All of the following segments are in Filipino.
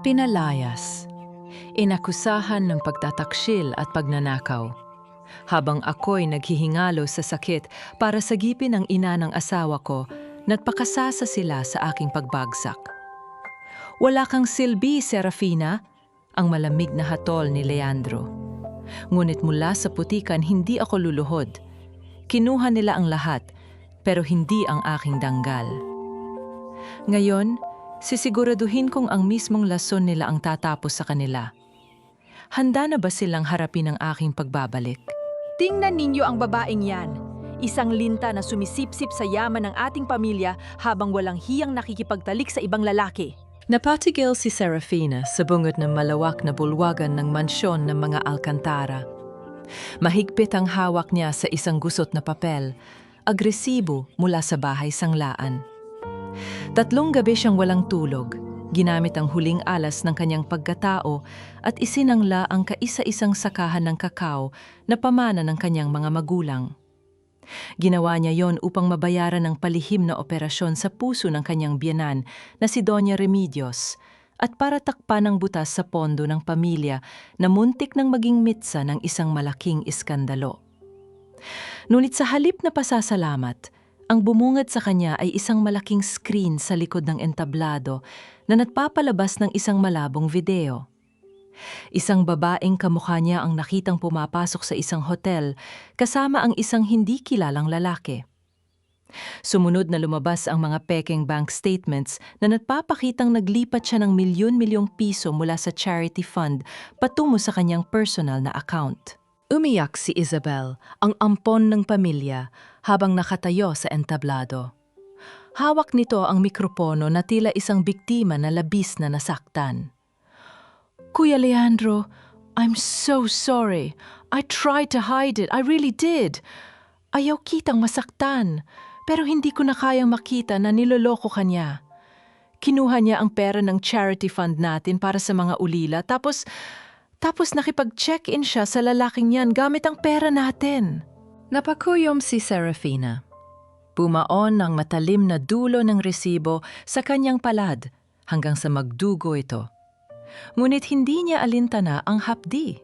Pinalayas, inakusahan ng pagtataksil at pagnanakaw. Habang ako'y naghihingalo sa sakit para sagipin ang ina ng asawa ko, nagpakasasa sila sa aking pagbagsak. Wala kang silbi, Serafina, ang malamig na hatol ni Leandro. Ngunit mula sa putikan hindi ako luluhod. Kinuha nila ang lahat, pero hindi ang aking danggal. Ngayon, sisiguraduhin kong ang mismong lason nila ang tatapos sa kanila. Handa na ba silang harapin ang aking pagbabalik? Tingnan ninyo ang babaeng yan. Isang linta na sumisipsip sa yaman ng ating pamilya habang walang hiyang nakikipagtalik sa ibang lalaki. Napatigil si Serafina sa bungod ng malawak na bulwagan ng mansyon ng mga Alcantara. Mahigpit ang hawak niya sa isang gusot na papel, agresibo mula sa bahay sanglaan. 3 gabi siyang walang tulog, ginamit ang huling alas ng kanyang pagkatao at isinangla ang kaisa-isang sakahan ng kakao na pamana ng kanyang mga magulang. Ginawa niya yon upang mabayaran ang palihim na operasyon sa puso ng kanyang biyenan na si Doña Remedios at para takpan ang butas sa pondo ng pamilya na muntik nang maging mitsa ng isang malaking iskandalo. Ngunit sa halip na pasasalamat, ang bumungad sa kanya ay isang malaking screen sa likod ng entablado na nagpapalabas ng isang malabong video. Isang babaeng kamukha niya ang nakitang pumapasok sa isang hotel kasama ang isang hindi kilalang lalaki. Sumunod na lumabas ang mga pekeng bank statements na nagpapakitang naglipat siya ng milyon-milyong piso mula sa charity fund patungo sa kanyang personal na account. Umiyak si Isabel, ang ampon ng pamilya, habang nakatayo sa entablado. Hawak nito ang mikropono na tila isang biktima na labis na nasaktan. Kuya Leandro, I'm so sorry. I tried to hide it. I really did. Ayaw kitang masaktan, pero hindi ko na kayang makita na niloloko ka niya. Kinuha niya ang pera ng charity fund natin para sa mga ulila, tapos nakipag-check-in siya sa lalaking yan gamit ang pera natin. Napakuyom si Serafina. Bumaon ng matalim na dulo ng resibo sa kanyang palad hanggang sa magdugo ito. Ngunit hindi niya alintana ang hapdi.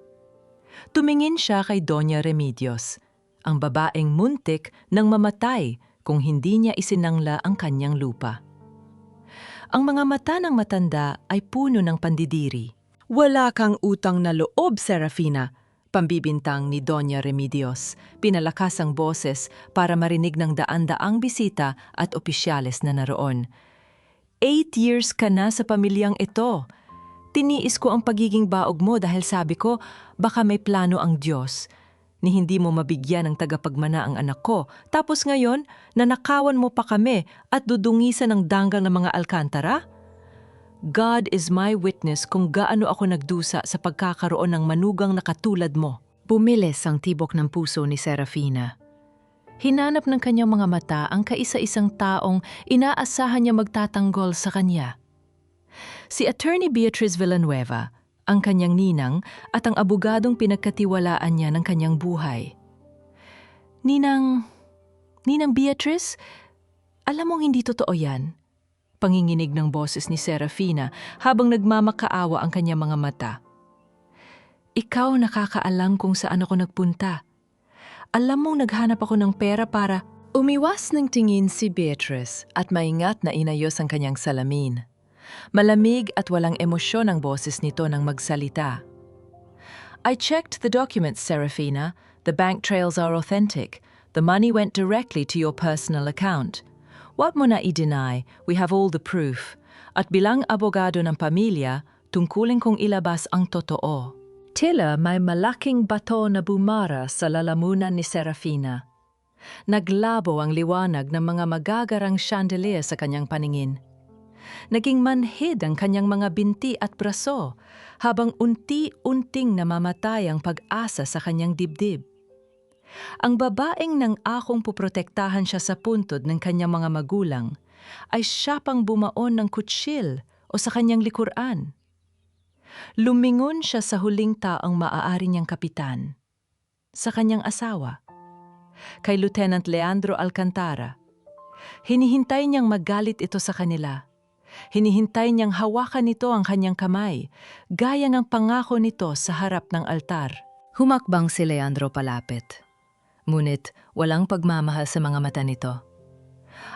Tumingin siya kay Doña Remedios, ang babaeng muntik nang mamatay kung hindi niya isinangla ang kanyang lupa. Ang mga mata ng matanda ay puno ng pandidiri. Wala kang utang na loob, Serafina, pambibintang ni Doña Remedios, pinalakas ang boses para marinig ng daan-daang bisita at opisyales na naroon. 8 years ka na sa pamilyang ito. Tiniis ko ang pagiging baog mo dahil sabi ko, baka may plano ang Diyos, ni hindi mo mabigyan ng tagapagmana ang anak ko. Tapos ngayon, nanakawan mo pa kami at dudungisan ng danggal ng mga Alcantara? God is my witness kung gaano ako nagdusa sa pagkakaroon ng manugang na katulad mo. Bumilis ang tibok ng puso ni Serafina. Hinanap ng kanyang mga mata ang kaisa-isang taong inaasahan niya magtatanggol sa kanya. Si Attorney Beatriz Villanueva, ang kanyang ninang at ang abogadong pinagkatiwalaan niya ng kanyang buhay. Ninang Beatriz, alam mong hindi totoo yan. Panginginig ng boses ni Serafina habang nagmamakaawa ang kanyang mga mata. Ikaw nakakaalam kung saan ako nagpunta. Alam mong naghanap ako ng pera para... Umiwas ng tingin si Beatriz at maingat na inayos ang kanyang salamin. Malamig at walang emosyon ang boses nito nang magsalita. I checked the documents, Serafina. The bank trails are authentic. The money went directly to your personal account. What mo na i-deny, we have all the proof. At bilang abogado ng pamilya, tungkulin kong ilabas ang totoo. Tila may malaking bato na bumara sa lalamunan ni Serafina. Naglabo ang liwanag ng mga magagarang chandelier sa kanyang paningin. Naging manhid ang kanyang mga binti at braso habang unti-unting namamatay ang pag-asa sa kanyang dibdib. Ang babaeng nang akong puprotektahan siya sa puntod ng kanyang mga magulang ay siya pang bumaon ng kutsil o sa kanyang likuran. Lumingon siya sa huling taong maaari niyang kapitan, sa kanyang asawa, kay Lieutenant Leandro Alcantara. Hinihintay niyang magalit ito sa kanila. Hinihintay niyang hawakan nito ang kanyang kamay, gaya ng pangako nito sa harap ng altar. Humakbang si Leandro palapit. Ngunit walang pagmamahal sa mga mata nito.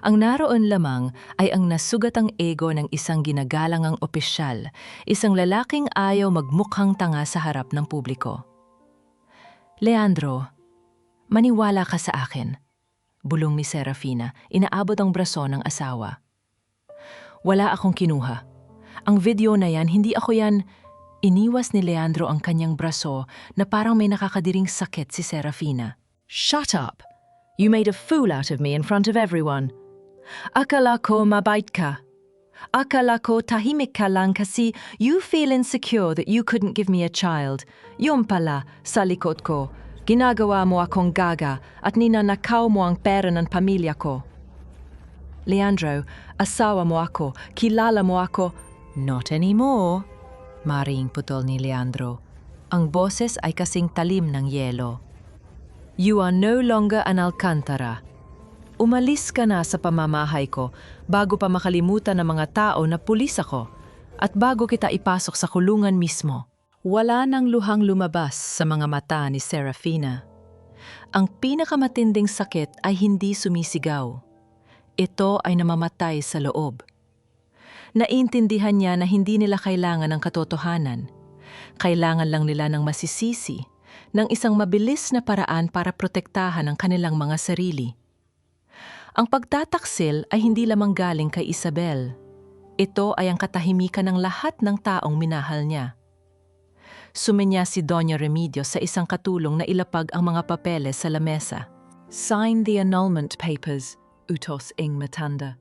Ang naroon lamang ay ang nasugatang ego ng isang ginagalangang opisyal, isang lalaking ayaw magmukhang tanga sa harap ng publiko. Leandro, maniwala ka sa akin, bulong ni Serafina, inaabot ang braso ng asawa. Wala akong kinuha. Ang video na yan, hindi ako yan. Iniwas ni Leandro ang kanyang braso na parang may nakakadiring sakit si Serafina. Shut up! You made a fool out of me in front of everyone. Akala ko mabait ka. Akala ko tahimik ka lang kasi you feel insecure that you couldn't give me a child. Yun pala, sa likod ko, ginagawa mo akong gaga at ninanakaw mo ang pera ng pamilya ko. Leandro, asawa mo ako, kilala mo ako. Not anymore, maring putol ni Leandro. Ang boses ay kasing talim ng yelo. You are no longer an Alcantara. Umalis ka na sa pamamahay ko bago pa makalimutan ng mga tao na pulis ako at bago kita ipasok sa kulungan mismo. Wala nang luhang lumabas sa mga mata ni Serafina. Ang pinakamatinding sakit ay hindi sumisigaw. Ito ay namamatay sa loob. Naintindihan niya na hindi nila kailangan ng katotohanan. Kailangan lang nila ng masisisi, ng isang mabilis na paraan para protektahan ang kanilang mga sarili. Ang pagtataksil ay hindi lamang galing kay Isabel. Ito ay ang katahimikan ng lahat ng taong minahal niya. Suminya si Doña Remedio sa isang katulong na ilapag ang mga papeles sa lamesa. Sign the annulment papers, utos ing matanda.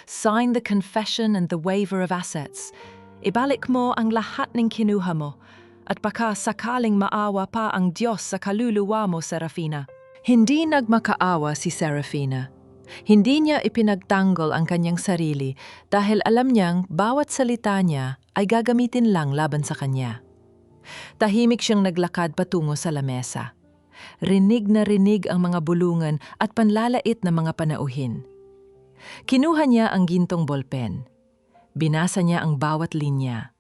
Sign the confession and the waiver of assets. Ibalik mo ang lahat ng kinuha mo at baka sakaling maawa pa ang Diyos sa kaluluwa mo, Serafina. Hindi nagmakaawa si Serafina. Hindi niya ipinagtanggol ang kanyang sarili dahil alam niyang bawat salita niya ay gagamitin lang laban sa kanya. Tahimik siyang naglakad patungo sa lamesa. Rinig na rinig ang mga bulungan at panlalait na mga panauhin. Kinuha niya ang gintong bolpen. Binasa niya ang bawat linya.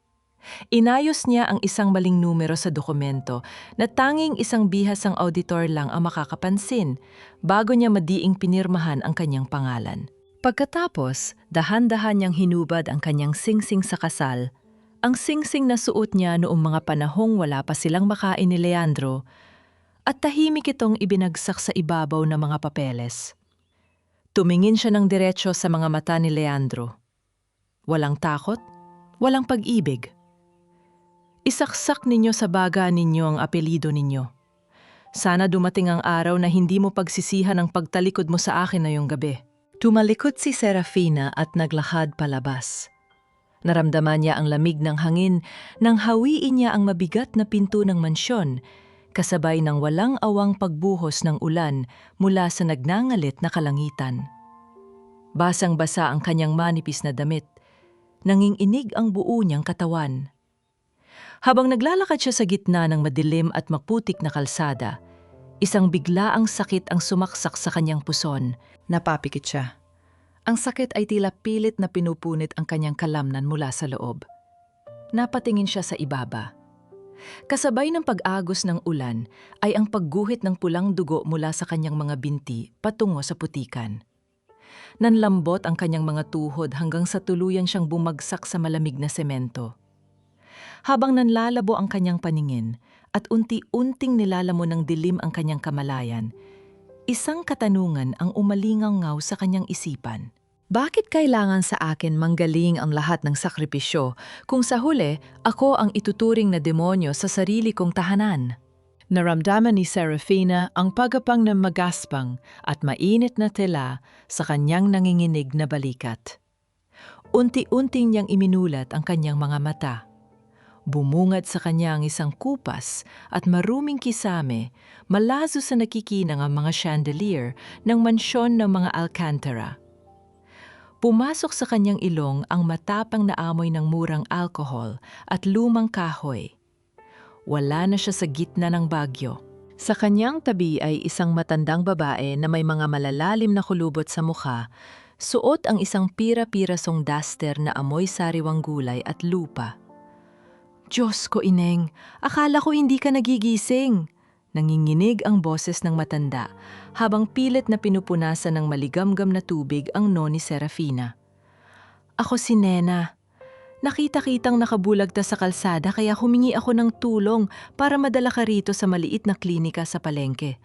Inayos niya ang isang maling numero sa dokumento na tanging isang bihas ang auditor lang ang makakapansin bago niya madiing pinirmahan ang kanyang pangalan. Pagkatapos, dahan-dahan niyang hinubad ang kanyang singsing sa kasal, ang singsing na suot niya noong mga panahong wala pa silang makain ni Leandro, at tahimik itong ibinagsak sa ibabaw ng mga papeles. Tumingin siya ng diretsyo sa mga mata ni Leandro. Walang takot, walang pag-ibig. Isaksak ninyo sa baga ninyo ang apelido ninyo. Sana dumating ang araw na hindi mo pagsisihan ang pagtalikod mo sa akin ngayong gabi. Tumalikod si Serafina at naglakad palabas. Naramdaman niya ang lamig ng hangin nang hawiin niya ang mabigat na pinto ng mansyon, kasabay ng walang awang pagbuhos ng ulan mula sa nagnangalit na kalangitan. Basang-basa ang kanyang manipis na damit, nanginginig ang buo niyang katawan. Habang naglalakad siya sa gitna ng madilim at maputik na kalsada, isang biglaang sakit ang sumaksak sa kanyang puson. Napapikit siya. Ang sakit ay tila pilit na pinupunit ang kanyang kalamnan mula sa loob. Napatingin siya sa ibaba. Kasabay ng pag-agos ng ulan ay ang pagguhit ng pulang dugo mula sa kanyang mga binti patungo sa putikan. Nanlambot ang kanyang mga tuhod hanggang sa tuluyan siyang bumagsak sa malamig na semento. Habang nanlalabo ang kanyang paningin at unti-unting nilalamon ng dilim ang kanyang kamalayan, isang katanungan ang umalingaw-ngaw sa kanyang isipan. Bakit kailangan sa akin manggaling ang lahat ng sakripisyo kung sa huli ako ang ituturing na demonyo sa sarili kong tahanan? Naramdaman ni Serafina ang pagapang na magaspang at mainit na tela sa kanyang nanginginig na balikat. Unti-unting niyang iminulat ang kanyang mga mata. Bumungad sa kanya ang isang kupas at maruming kisame, malazo sa nakikinang ang mga chandelier ng mansyon ng mga Alcantara. Pumasok sa kanyang ilong ang matapang na amoy ng murang alkohol at lumang kahoy. Wala na siya sa gitna ng bagyo. Sa kanyang tabi ay isang matandang babae na may mga malalalim na kulubot sa mukha, Suot ang isang pira-pirasong duster na amoy sariwang gulay at lupa. Diyos ko, Ineng, akala ko hindi ka nagigising. Nanginginig ang boses ng matanda habang pilit na pinupunasan ng maligamgam na tubig ang noni Serafina. Ako si Nena. Nakita-kitang nakabulagta sa kalsada kaya humingi ako ng tulong para madala ka rito sa maliit na klinika sa palengke.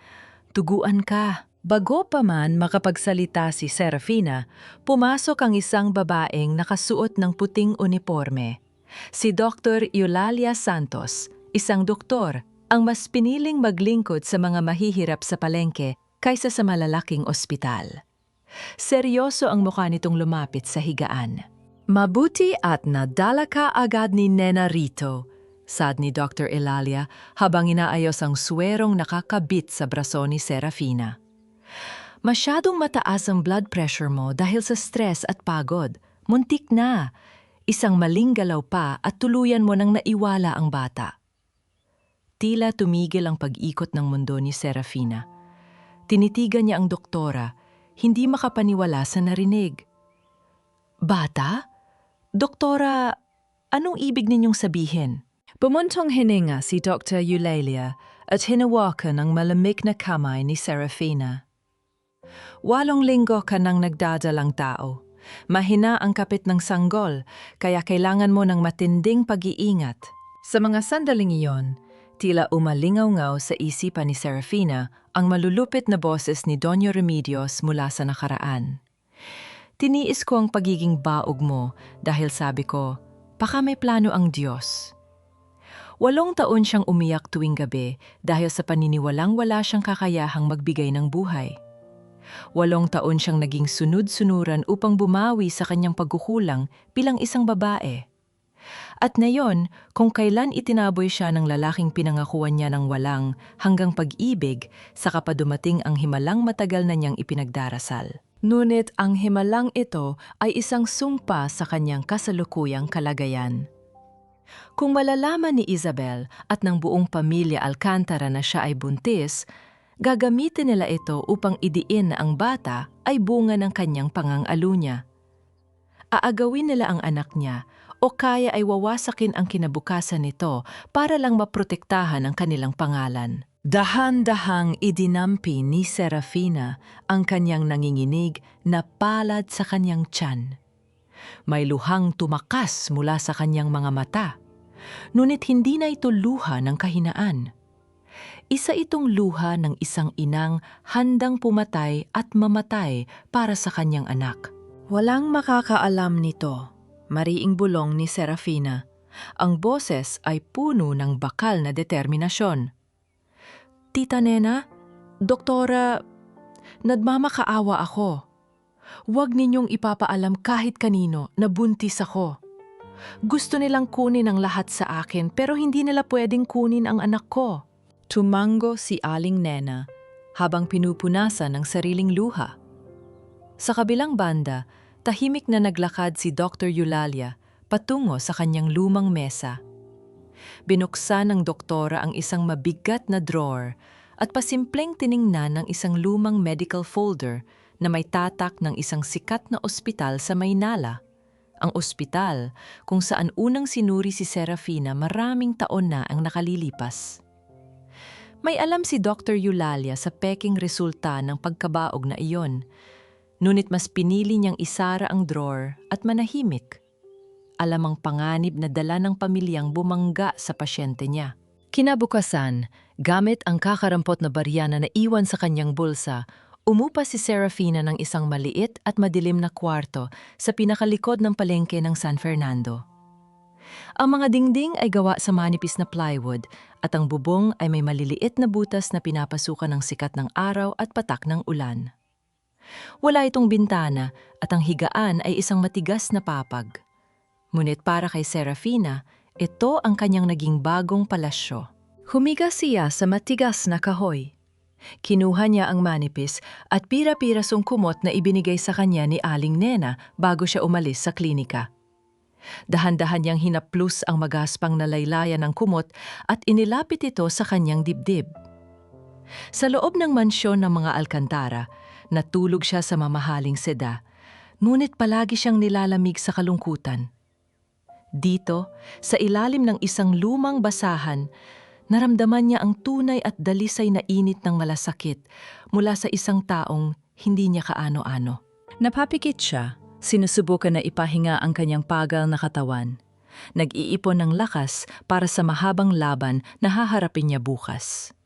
Tuguan ka. Bago pa man makapagsalita si Serafina, pumasok ang isang babaeng nakasuot ng puting uniforme. Si Dr. Eulalia Santos, isang doktor, ang mas piniling maglingkod sa mga mahihirap sa palengke kaysa sa malalaking ospital. Seryoso ang mukha nitong lumapit sa higaan. Mabuti at nadala ka agad ni Nena rito, sad ni Dr. Eulalia habang inaayos ang suwerong nakakabit sa braso ni Serafina. Masyadong mataas ang blood pressure mo dahil sa stress at pagod. Muntik na. Isang maling galaw pa at tuluyan mo nang naiwala ang bata. Tila tumigil ang pag-ikot ng mundo ni Serafina. Tinitigan niya ang doktora, hindi makapaniwala sa narinig. Bata? Doktora, anong ibig ninyong sabihin? Bumuntong hininga si Dr. Eulalia at hinawakan ang malamig na kamay ni Serafina. 8 linggo ka nang nagdadalang tao. Mahina ang kapit ng sanggol, kaya kailangan mo ng matinding pag-iingat. Sa mga sandaling iyon, tila umalingaw-ngaw sa isipan ni Serafina ang malulupit na boses ni Doña Remedios mula sa nakaraan. Tiniis ko ang pagiging baog mo dahil sabi ko, baka may plano ang Diyos. 8 taon siyang umiyak tuwing gabi dahil sa paniniwalang wala siyang kakayahang magbigay ng buhay. 8 taon siyang naging sunod-sunuran upang bumawi sa kanyang pagkukulang bilang isang babae. At ngayon, kung kailan itinaboy siya ng lalaking pinangakuan niya ng walang hanggang pag-ibig, saka pa dumating ang himalang matagal na niyang ipinagdarasal. Ngunit ang himalang ito ay isang sumpa sa kanyang kasalukuyang kalagayan. Kung malalaman ni Isabel at ng buong pamilya Alcantara na siya ay buntis, gagamitin nila ito upang idiin na ang bata ay bunga ng kanyang pangang-alunya. Aagawin nila ang anak niya o kaya ay wawasakin ang kinabukasan nito para lang maprotektahan ang kanilang pangalan. Dahan-dahang idinampi ni Serafina ang kanyang nanginginig na palad sa kanyang tiyan. May luhang tumakas mula sa kanyang mga mata, ngunit hindi na ito luha ng kahinaan. Isa itong luha ng isang inang handang pumatay at mamatay para sa kanyang anak. Walang makakaalam nito, mariing bulong ni Serafina. Ang boses ay puno ng bakal na determinasyon. Tita Nena, Doktora, nagmamakaawa ako. Huwag ninyong ipapaalam kahit kanino na buntis ako. Gusto nilang kunin ang lahat sa akin pero hindi nila pwedeng kunin ang anak ko. Tumango si Aling Nena habang pinupunasan ang sariling luha. Sa kabilang banda, tahimik na naglakad si Dr. Eulalia patungo sa kanyang lumang mesa. Binuksan ng doktora ang isang mabigat na drawer at pasimpleng tiningnan ng isang lumang medical folder na may tatak ng isang sikat na ospital sa Maynala. Ang ospital kung saan unang sinuri si Serafina maraming taon na ang nakalilipas. May alam si Dr. Eulalia sa peking resulta ng pagkabaog na iyon, ngunit mas pinili niyang isara ang drawer at manahimik. Alam ang panganib na dala ng pamilyang bumangga sa pasyente niya. Kinabukasan, gamit ang kakarampot na barya na naiwan sa kanyang bulsa, umupa si Serafina ng isang maliit at madilim na kwarto sa pinakalikod ng palengke ng San Fernando. Ang mga dingding ay gawa sa manipis na plywood at ang bubong ay may maliliit na butas na pinapasukan ng sikat ng araw at patak ng ulan. Wala itong bintana at ang higaan ay isang matigas na papag. Ngunit para kay Serafina, ito ang kanyang naging bagong palasyo. Humiga siya sa matigas na kahoy. Kinuha niya ang manipis at pira-pirasong kumot na ibinigay sa kanya ni Aling Nena bago siya umalis sa klinika. Dahan-dahan niyang hinaplos ang magaspang na laylayan ng kumot at inilapit ito sa kanyang dibdib. Sa loob ng mansyon ng mga Alcantara, natulog siya sa mamahaling seda, Ngunit palagi siyang nilalamig sa kalungkutan. Dito, sa ilalim ng isang lumang basahan, naramdaman niya ang tunay at dalisay na init ng malasakit mula sa isang taong hindi niya kaano-ano. Napapikit siya, sinusubukan na ipahinga ang kanyang pagal na katawan. Nag-iipon ng lakas para sa mahabang laban na haharapin niya bukas.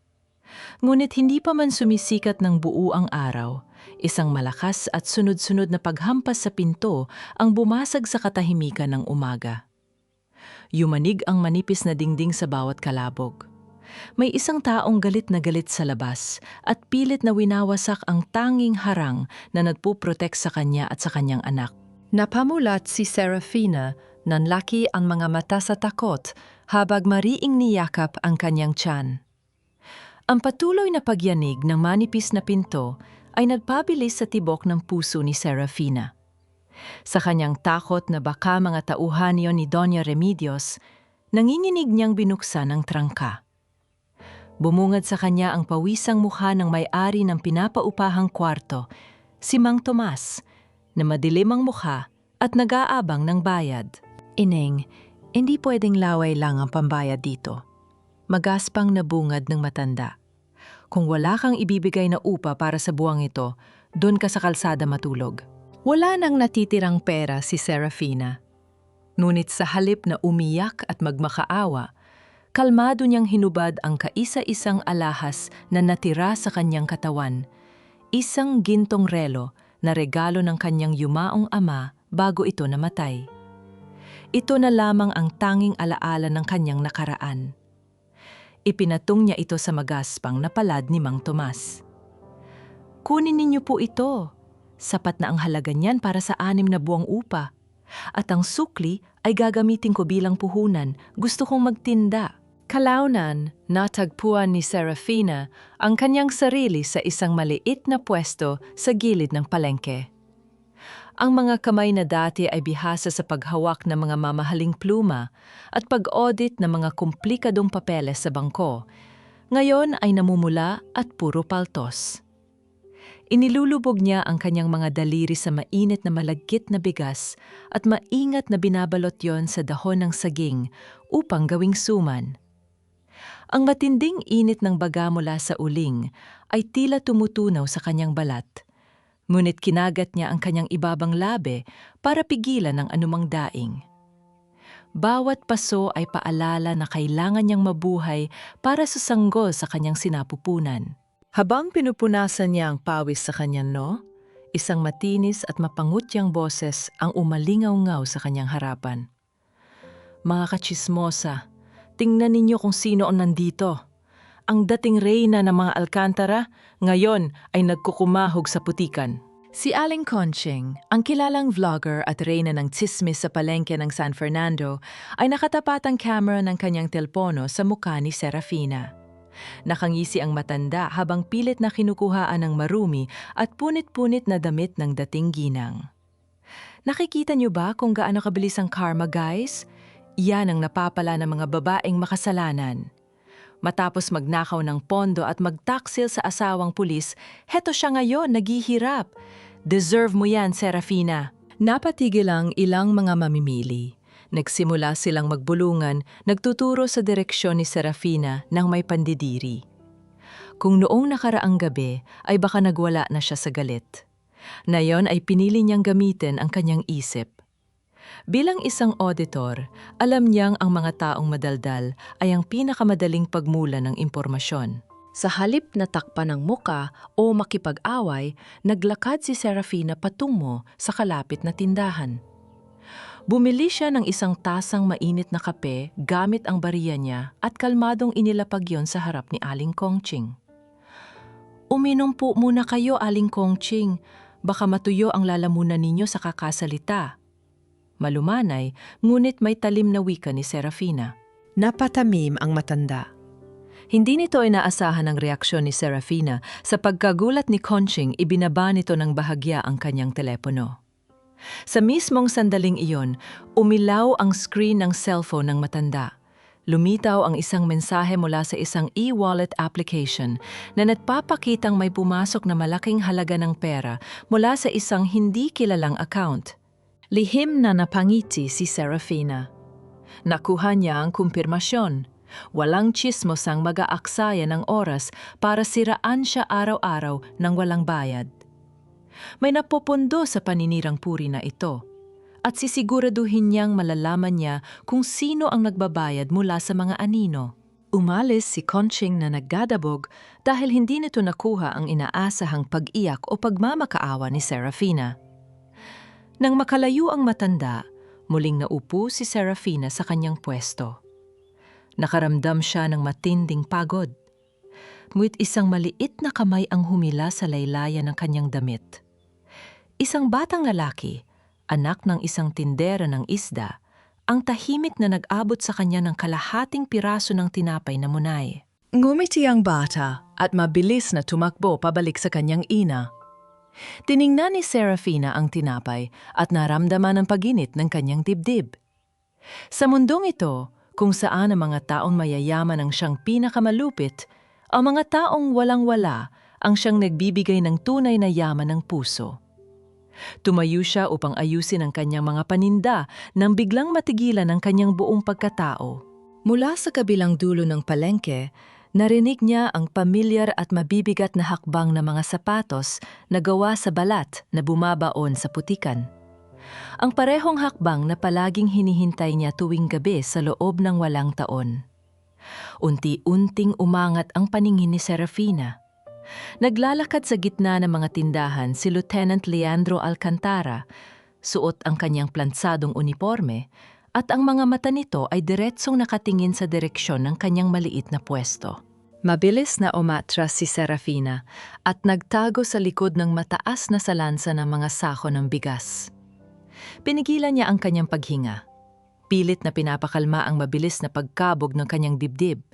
Ngunit hindi pa man sumisikat ng buo ang araw, isang malakas at sunod-sunod na paghampas sa pinto ang bumasag sa katahimikan ng umaga. Yumanig ang manipis na dingding sa bawat kalabog. May isang taong galit na galit sa labas at pilit na winawasak ang tanging harang na nagpuprotek sa kanya at sa kanyang anak. Napamulat si Serafina, nanlaki ang mga mata sa takot habang mariing niyakap ang kanyang tiyan. Ang patuloy na pagyanig ng manipis na pinto ay nagpabilis sa tibok ng puso ni Serafina. Sa kanyang takot na baka mga tauhan yon ni Doña Remedios, nanginginig niyang binuksan ang trangka. Bumungad sa kanya ang pawisang mukha ng may-ari ng pinapaupahang kwarto, si Mang Tomas, na madilim ang mukha at nag-aabang ng bayad. Ineng, hindi pwedeng laway lang ang pambayad dito. Magaspang na bungad ng matanda. Kung wala kang ibibigay na upa para sa buwang ito, doon ka sa kalsada matulog. Wala nang natitirang pera si Serafina. Ngunit sa halip na umiyak at magmakaawa, kalmado niyang hinubad ang kaisa-isang alahas na natira sa kanyang katawan, isang gintong relo na regalo ng kanyang yumaong ama bago ito namatay. Ito na lamang ang tanging alaala ng kanyang nakaraan. Ipinatong niya ito sa magaspang na palad ni Mang Tomas. Kunin ninyo po ito. Sapat na ang halaga niyan para sa 6 na buwang upa. At ang sukli ay gagamitin ko bilang puhunan. Gusto kong magtinda. Kalaunan, natagpuan ni Serafina ang kanyang sarili sa isang maliit na pwesto sa gilid ng palengke. Ang mga kamay na dati ay bihasa sa paghawak ng mga mamahaling pluma at pag-audit ng mga komplikadong papeles sa bangko, ngayon ay namumula at puro paltos. Inilulubog niya ang kanyang mga daliri sa mainit na malagkit na bigas at maingat na binabalot yon sa dahon ng saging upang gawing suman. Ang matinding init ng baga mula sa uling ay tila tumutunaw sa kanyang balat. Ngunit kinagat niya ang kanyang ibabang labi para pigilan ang anumang daing. Bawat paso ay paalala na kailangan niyang mabuhay para susanggol sa kanyang sinapupunan. Habang pinupunasan niya ang pawis sa kanyang isang matinis at mapangutyang boses ang umalingaw-ngaw sa kanyang harapan. Mga katsismosa, tingnan ninyo kung sino ang nandito. Ang dating reyna ng mga Alcantara, ngayon ay nagkukumahog sa putikan. Si Aling Conching, ang kilalang vlogger at reyna ng tsismis sa palengke ng San Fernando, ay nakatapat ang camera ng kanyang telpono sa mukha ni Serafina. Nakangisi ang matanda habang pilit na kinukuhaan ng marumi at punit-punit na damit ng dating ginang. Nakikita niyo ba kung gaano kabilis ang karma, guys? Yan ang napapala ng mga babaeng makasalanan. Matapos magnakaw ng pondo at magtaksil sa asawang pulis, heto siya ngayon, naghihirap. Deserve mo yan, Serafina. Napatigil ang ilang mga mamimili. Nagsimula silang magbulungan, nagtuturo sa direksyon ni Serafina ng may pandidiri. Kung noong nakaraang gabi ay baka nagwala na siya sa galit. Nayon ay pinili niyang gamitin ang kanyang isip. Bilang isang auditor, alam niyang ang mga taong madaldal ay ang pinakamadaling pagmula ng impormasyon. Sa halip na takpan ng muka o makipag-away, naglakad si Serafina patungo sa kalapit na tindahan. Bumili siya ng isang tasang mainit na kape gamit ang bariya niya at kalmadong inilapag yon sa harap ni Aling Conching. Uminom po muna kayo, Aling Conching. Baka matuyo ang lalamunan ninyo sa kakasalita. Malumanay, ngunit may talim na wika ni Serafina. Napatamim ang matanda. Hindi nito inaasahan ang reaksyon ni Serafina sa pagkagulat ni Conching, ibinaba nito ng bahagya ang kanyang telepono. Sa mismong sandaling iyon, umilaw ang screen ng cellphone ng matanda. Lumitaw ang isang mensahe mula sa isang e-wallet application na nagpapakitang may pumasok na malaking halaga ng pera mula sa isang hindi kilalang account. Lihim na napangiti si Serafina. Nakuha niya ang kumpirmasyon. Walang tsismos ang mag-aaksaya ng oras para siraan siya araw-araw ng walang bayad. May napupundo sa paninirang puri na ito at sisiguraduhin niyang malalaman niya kung sino ang nagbabayad mula sa mga anino. Umalis si Conching na nagdadabog dahil hindi nito nakuha ang inaasahang pag-iyak o pagmamakaawa ni Serafina. Nang makalayo ang matanda, muling naupo si Serafina sa kanyang pwesto. Nakaramdam siya ng matinding pagod. Ngunit isang maliit na kamay ang humila sa laylayan ng kanyang damit. Isang batang lalaki, anak ng isang tindera ng isda, ang tahimik na nag-abot sa kanya ng kalahating piraso ng tinapay na munay. Ngumiti ang bata at mabilis na tumakbo pabalik sa kanyang ina. Tiningnan ni Serafina ang tinapay at naramdaman ang paginit ng kanyang dibdib. Sa mundong ito, kung saan ang mga taong mayayaman ang siyang pinakamalupit, ang mga taong walang-wala ang siyang nagbibigay ng tunay na yaman ng puso. Tumayo siya upang ayusin ang kanyang mga paninda nang biglang matigilan ang kanyang buong pagkatao. Mula sa kabilang dulo ng palengke, narinig niya ang pamilyar at mabibigat na hakbang ng mga sapatos na gawa sa balat na bumabaon sa putikan. Ang parehong hakbang na palaging hinihintay niya tuwing gabi sa loob ng walang taon. Unti-unting umangat ang paningin ni Serafina. Naglalakad sa gitna ng mga tindahan si Lieutenant Leandro Alcantara, suot ang kanyang plansadong uniforme, at ang mga mata nito ay diretsong nakatingin sa direksyon ng kanyang maliit na pwesto. Mabilis na umatras si Serafina at nagtago sa likod ng mataas na salansa ng mga sako ng bigas. Pinigilan niya ang kanyang paghinga. Pilit na pinapakalma ang mabilis na pagkabog ng kanyang dibdib,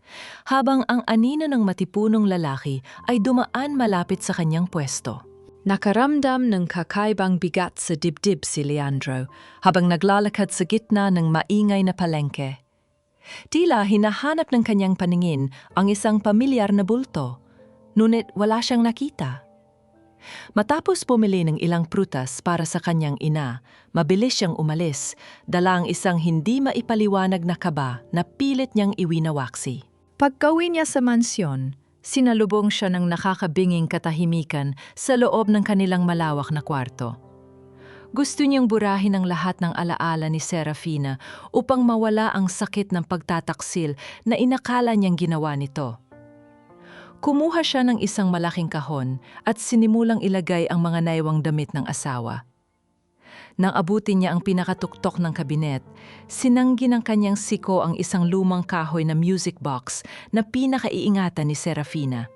habang ang anino ng matipunong lalaki ay dumaan malapit sa kanyang pwesto. Nakaramdam ng kakaibang bigat sa dibdib si Leandro habang naglalakad sa gitna ng maingay na palengke. Tila hinahanap ng kanyang paningin ang isang pamilyar na bulto, ngunit wala siyang nakita. Matapos pumili ng ilang prutas para sa kanyang ina, mabilis siyang umalis, dala ang isang hindi maipaliwanag na kaba na pilit niyang iwinawaksi. Pagkauwi niya sa mansyon, sinalubong siya ng nakakabinging katahimikan sa loob ng kanilang malawak na kwarto. Gusto niyang burahin ang lahat ng alaala ni Serafina upang mawala ang sakit ng pagtataksil na inakala niyang ginawa nito. Kumuha siya ng isang malaking kahon at sinimulang ilagay ang mga naiwang damit ng asawa. Nang abutin niya ang pinakatuktok ng kabinet, sinanggi ng kanyang siko ang isang lumang kahoy na music box na pinakaiingatan ni Serafina.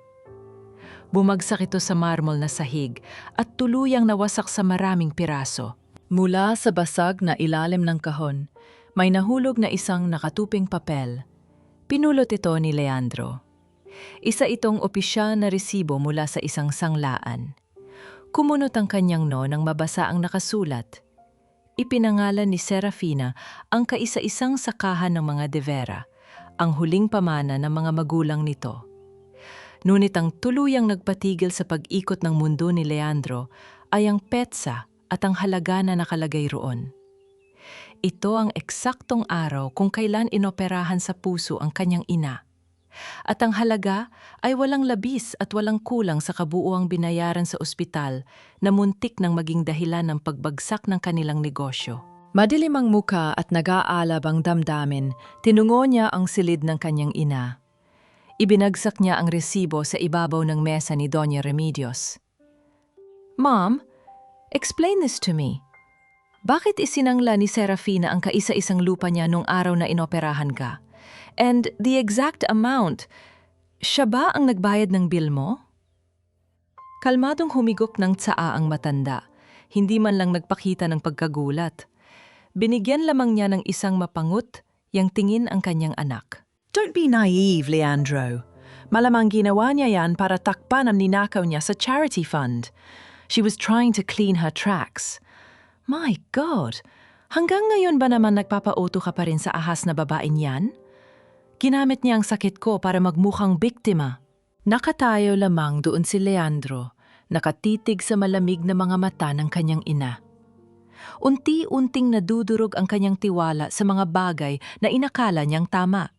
Bumagsak ito sa marmol na sahig at tuluyang nawasak sa maraming piraso. Mula sa basag na ilalim ng kahon, may nahulog na isang nakatuping papel. Pinulot ito ni Leandro. Isa itong opisyal na resibo mula sa isang sanglaan. Kumunot ang kanyang nang mabasa ang nakasulat. Ipinangalan ni Serafina ang kaisa-isang sakahan ng mga De Vera, ang huling pamana ng mga magulang nito. Ngunit ang tuluyang nagpatigil sa pag-ikot ng mundo ni Leandro ay ang petsa at ang halaga na nakalagay roon. Ito ang eksaktong araw kung kailan inoperahan sa puso ang kanyang ina. At ang halaga ay walang labis at walang kulang sa kabuuang binayaran sa ospital na muntik nang maging dahilan ng pagbagsak ng kanilang negosyo. Madilim ang muka at nag-aalab ang damdamin, tinungo niya ang silid ng kanyang ina. Ibinagsak niya ang resibo sa ibabaw ng mesa ni Doña Remedios. "Mom, explain this to me. Bakit isinangla ni Serafina ang kaisa-isang lupa niya nung araw na inoperahan ka? And the exact amount, siya ba ang nagbayad ng bill mo?" Kalmadong humigop ng tsaa ang matanda, hindi man lang nagpakita ng pagkagulat. Binigyan lamang niya ng isang mapangut, yang tingin ang kanyang anak. "Don't be naive, Leandro. Malamang ginawa niya yan para takpan ang ninakaw niya sa charity fund. She was trying to clean her tracks. My God, hanggang ngayon ba naman nagpapauto ka pa rin sa ahas na babaeng yan? Ginamit niya ang sakit ko para magmukhang biktima. Nakatayo lamang doon si Leandro, nakatitig sa malamig na mga mata ng kanyang ina. Unti-unting nadudurog ang kanyang tiwala sa mga bagay na inakala niyang tama.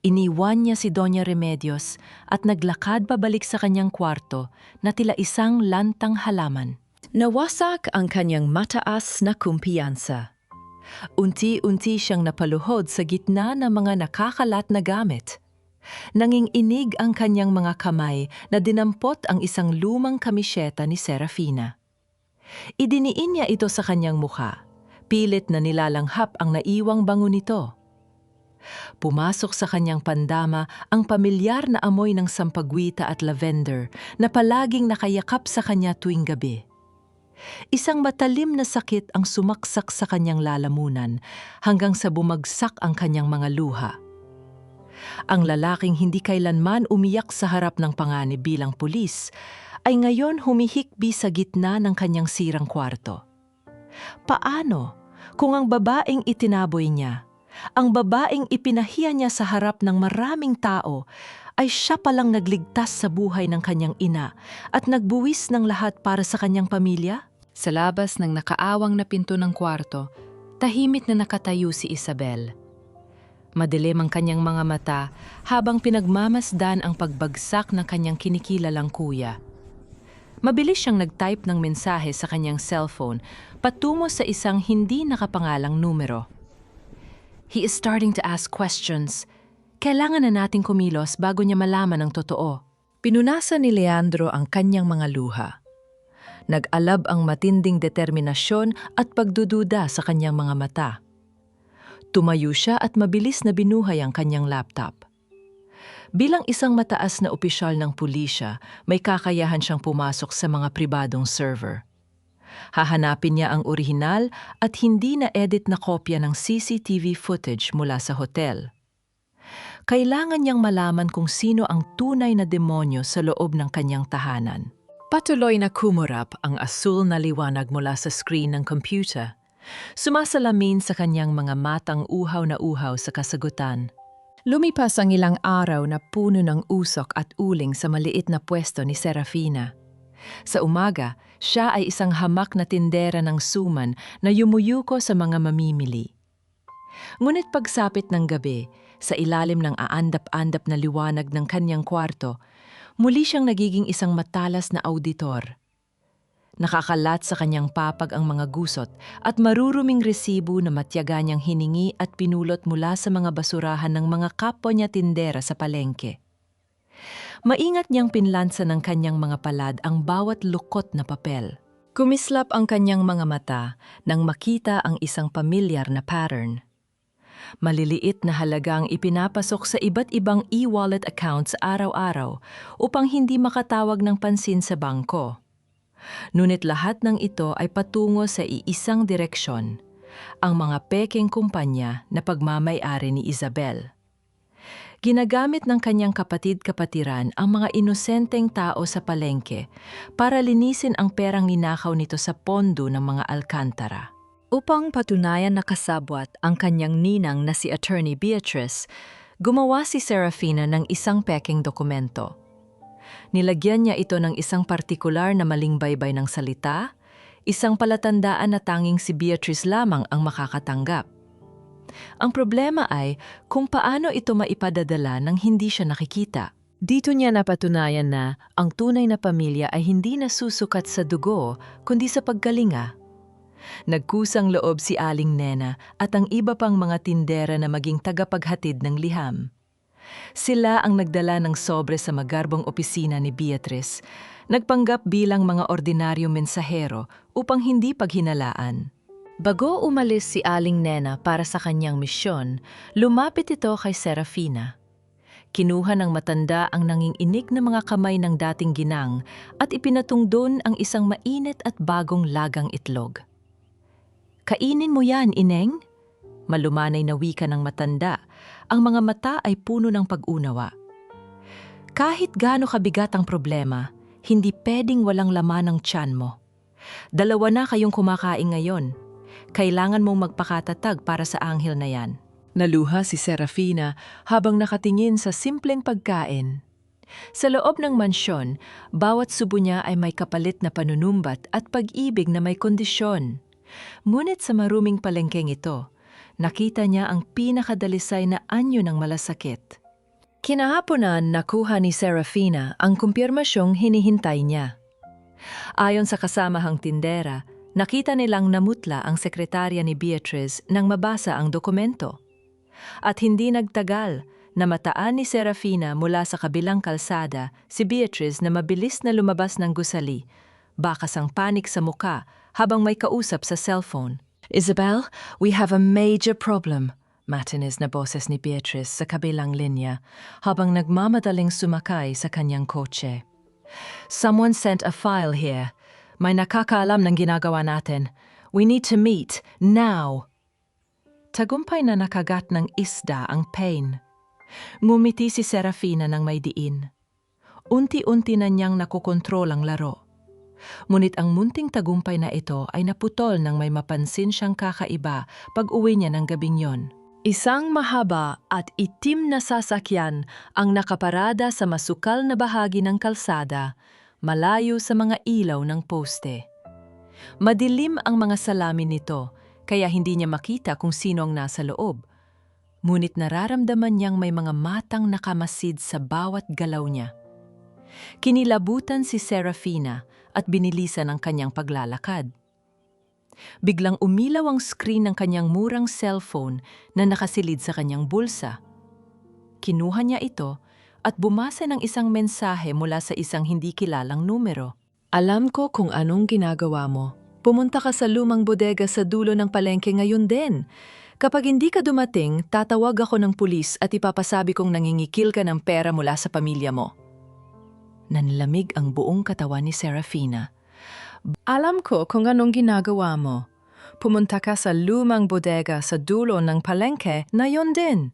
Iniwan niya si Doña Remedios at naglakad pabalik sa kanyang kwarto na tila isang lantang halaman. Nawasak ang kanyang mataas na kumpiyansa. Unti-unti siyang napaluhod sa gitna ng mga nakakalat na gamit. Nanginginig ang kanyang mga kamay na dinampot ang isang lumang kamisyeta ni Serafina. Idiniin niya ito sa kanyang mukha. Pilit na nilalanghap ang naiwang bango nito. Pumasok sa kanyang pandama ang pamilyar na amoy ng sampagwita at lavender na palaging nakayakap sa kanya tuwing gabi. Isang matalim na sakit ang sumaksak sa kanyang lalamunan hanggang sa bumagsak ang kanyang mga luha. Ang lalaking hindi kailanman umiyak sa harap ng panganib bilang pulis ay ngayon humihikbi sa gitna ng kanyang sirang kwarto. Paano kung ang babaeng itinaboy niya, ang babaeng ipinahiya niya sa harap ng maraming tao, ay siya palang nagligtas sa buhay ng kanyang ina at nagbuwis ng lahat para sa kanyang pamilya? Sa labas ng nakaawang na pinto ng kwarto, tahimik na nakatayo si Isabel. Madilim ang kanyang mga mata habang pinagmamasdan ang pagbagsak ng kanyang kinikilalang kuya. Mabilis siyang nag-type ng mensahe sa kanyang cellphone patungo sa isang hindi nakapangalang numero. He is starting to ask questions. Kailangan na nating kumilos bago niya malaman ang totoo. Pinunasan ni Leandro ang kanyang mga luha. Nag-alab ang matinding determinasyon at pagdududa sa kanyang mga mata. Tumayo siya at mabilis na binuhay ang kanyang laptop. Bilang isang mataas na opisyal ng pulisya, may kakayahan siyang pumasok sa mga pribadong server. Hahanapin niya ang orihinal at hindi na-edit na kopya ng CCTV footage mula sa hotel. Kailangan niyang malaman kung sino ang tunay na demonyo sa loob ng kanyang tahanan. Patuloy na kumurap ang asul na liwanag mula sa screen ng computer. Sumasalamin sa kanyang mga matang uhaw na uhaw sa kasagutan. Lumipas ang ilang araw na puno ng usok at uling sa maliit na pwesto ni Serafina. Sa umaga, siya ay isang hamak na tindera ng suman na yumuyuko sa mga mamimili. Ngunit pagsapit ng gabi, sa ilalim ng aandap-andap na liwanag ng kanyang kwarto, muli siyang nagiging isang matalas na auditor. Nakakalat sa kanyang papag ang mga gusot at maruruming resibo na matyaga niyang hiningi at pinulot mula sa mga basurahan ng mga kapwa niya tindera sa palengke. Maingat niyang pinlansa ng kanyang mga palad ang bawat lukot na papel. Kumislap ang kanyang mga mata nang makita ang isang pamilyar na pattern. Maliliit na halagang ipinapasok sa iba't ibang e-wallet accounts araw-araw upang hindi makatawag ng pansin sa bangko. Ngunit lahat ng ito ay patungo sa iisang direksyon, ang mga pekeng kumpanya na pagmamay-ari ni Isabel. Ginagamit ng kanyang kapatid-kapatiran ang mga inosenteng tao sa palengke para linisin ang perang ninakaw nito sa pondo ng mga alkantara. Upang patunayan na kasabwat ang kanyang ninang na si Attorney Beatrice, gumawa si Serafina ng isang peking dokumento. Nilagyan niya ito ng isang partikular na maling-baybay ng salita, isang palatandaan na tanging si Beatrice lamang ang makakatanggap. Ang problema ay kung paano ito maipadadala nang hindi siya nakikita. Dito niya napatunayan na ang tunay na pamilya ay hindi nasusukat sa dugo kundi sa paggalinga. Nagkusang loob si Aling Nena at ang iba pang mga tindera na maging tagapaghatid ng liham. Sila ang nagdala ng sobre sa magarbong opisina ni Beatrice, nagpanggap bilang mga ordinaryong mensahero upang hindi paghinalaan. Bago umalis si Aling Nena para sa kanyang misyon, lumapit ito kay Serafina. Kinuha ng matanda ang nanginginig na mga kamay ng dating ginang at ipinatung doon ang isang mainit at bagong lagang itlog. "Kainin mo yan, Ineng?" Malumanay na wika ng matanda, ang mga mata ay puno ng pag-unawa. Kahit gaano kabigat ang problema, hindi pwedeng walang laman ng tiyan mo. 2 na kayong kumakain ngayon. Kailangan mong magpakatatag para sa anghel na yan. Naluha si Serafina habang nakatingin sa simpleng pagkain. Sa loob ng mansyon, bawat subo niya ay may kapalit na panunumbat at pag-ibig na may kondisyon. Ngunit sa maruming palengkeng ito, nakita niya ang pinakadalisay na anyo ng malasakit. Kinahaponan nakuha ni Serafina ang kumpirmasyong hinihintay niya. Ayon sa kasamahang tindera, nakita nilang namutla ang sekretarya ni Beatrice nang mabasa ang dokumento. At hindi nagtagal, namataan ni Serafina mula sa kabilang kalsada si Beatrice na mabilis na lumabas ng gusali, bakas ang panik sa muka habang may kausap sa cellphone. "Isabel, we have a major problem," matinis na boses ni Beatrice sa kabilang linya habang nagmamadaling sumakay sa kanyang kotse. "Someone sent a file here. May nakakaalam ng ginagawa natin. We need to meet, now." Tagumpay na nakagat ng isda ang pain. Ngumiti si Serafina ng may diin. Unti-unti na niyang nakokontrol ang laro. Ngunit ang munting tagumpay na ito ay naputol nang may mapansin siyang kakaiba pag-uwi niya ng gabing yon. Isang mahaba at itim na sasakyan ang nakaparada sa masukal na bahagi ng kalsada, malayo sa mga ilaw ng poste. Madilim ang mga salamin nito, kaya hindi niya makita kung sino ang nasa loob. Ngunit nararamdaman niyang may mga matang nakamasid sa bawat galaw niya. Kinilabutan si Serafina at binilisan ang kanyang paglalakad. Biglang umilaw ang screen ng kanyang murang cellphone na nakasilid sa kanyang bulsa. Kinuha niya ito at bumasa ng isang mensahe mula sa isang hindi kilalang numero. "Alam ko kung anong ginagawa mo. Pumunta ka sa lumang bodega sa dulo ng palengke ngayon din. Kapag hindi ka dumating, tatawag ako ng pulis at ipapasabi kong nangingikil ka ng pera mula sa pamilya mo." Nanlamig ang buong katawan ni Serafina. "Alam ko kung anong ginagawa mo. Pumunta ka sa lumang bodega sa dulo ng palengke na yon din.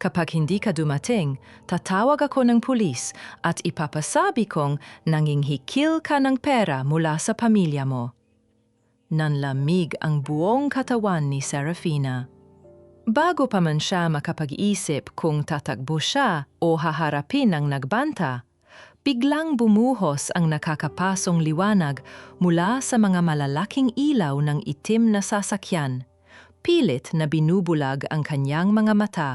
Kapag hindi ka dumating, tatawag ako ng pulis at ipapasabi kong nanginghikil ka ng pera mula sa pamilya mo." Nanlamig ang buong katawan ni Serafina. Bago pa man siya makapag-isip kung tatakbo siya o haharapin ang nagbanta, biglang bumuhos ang nakakapasong liwanag mula sa mga malalaking ilaw ng itim na sasakyan. Pilit na binubulag ang kanyang mga mata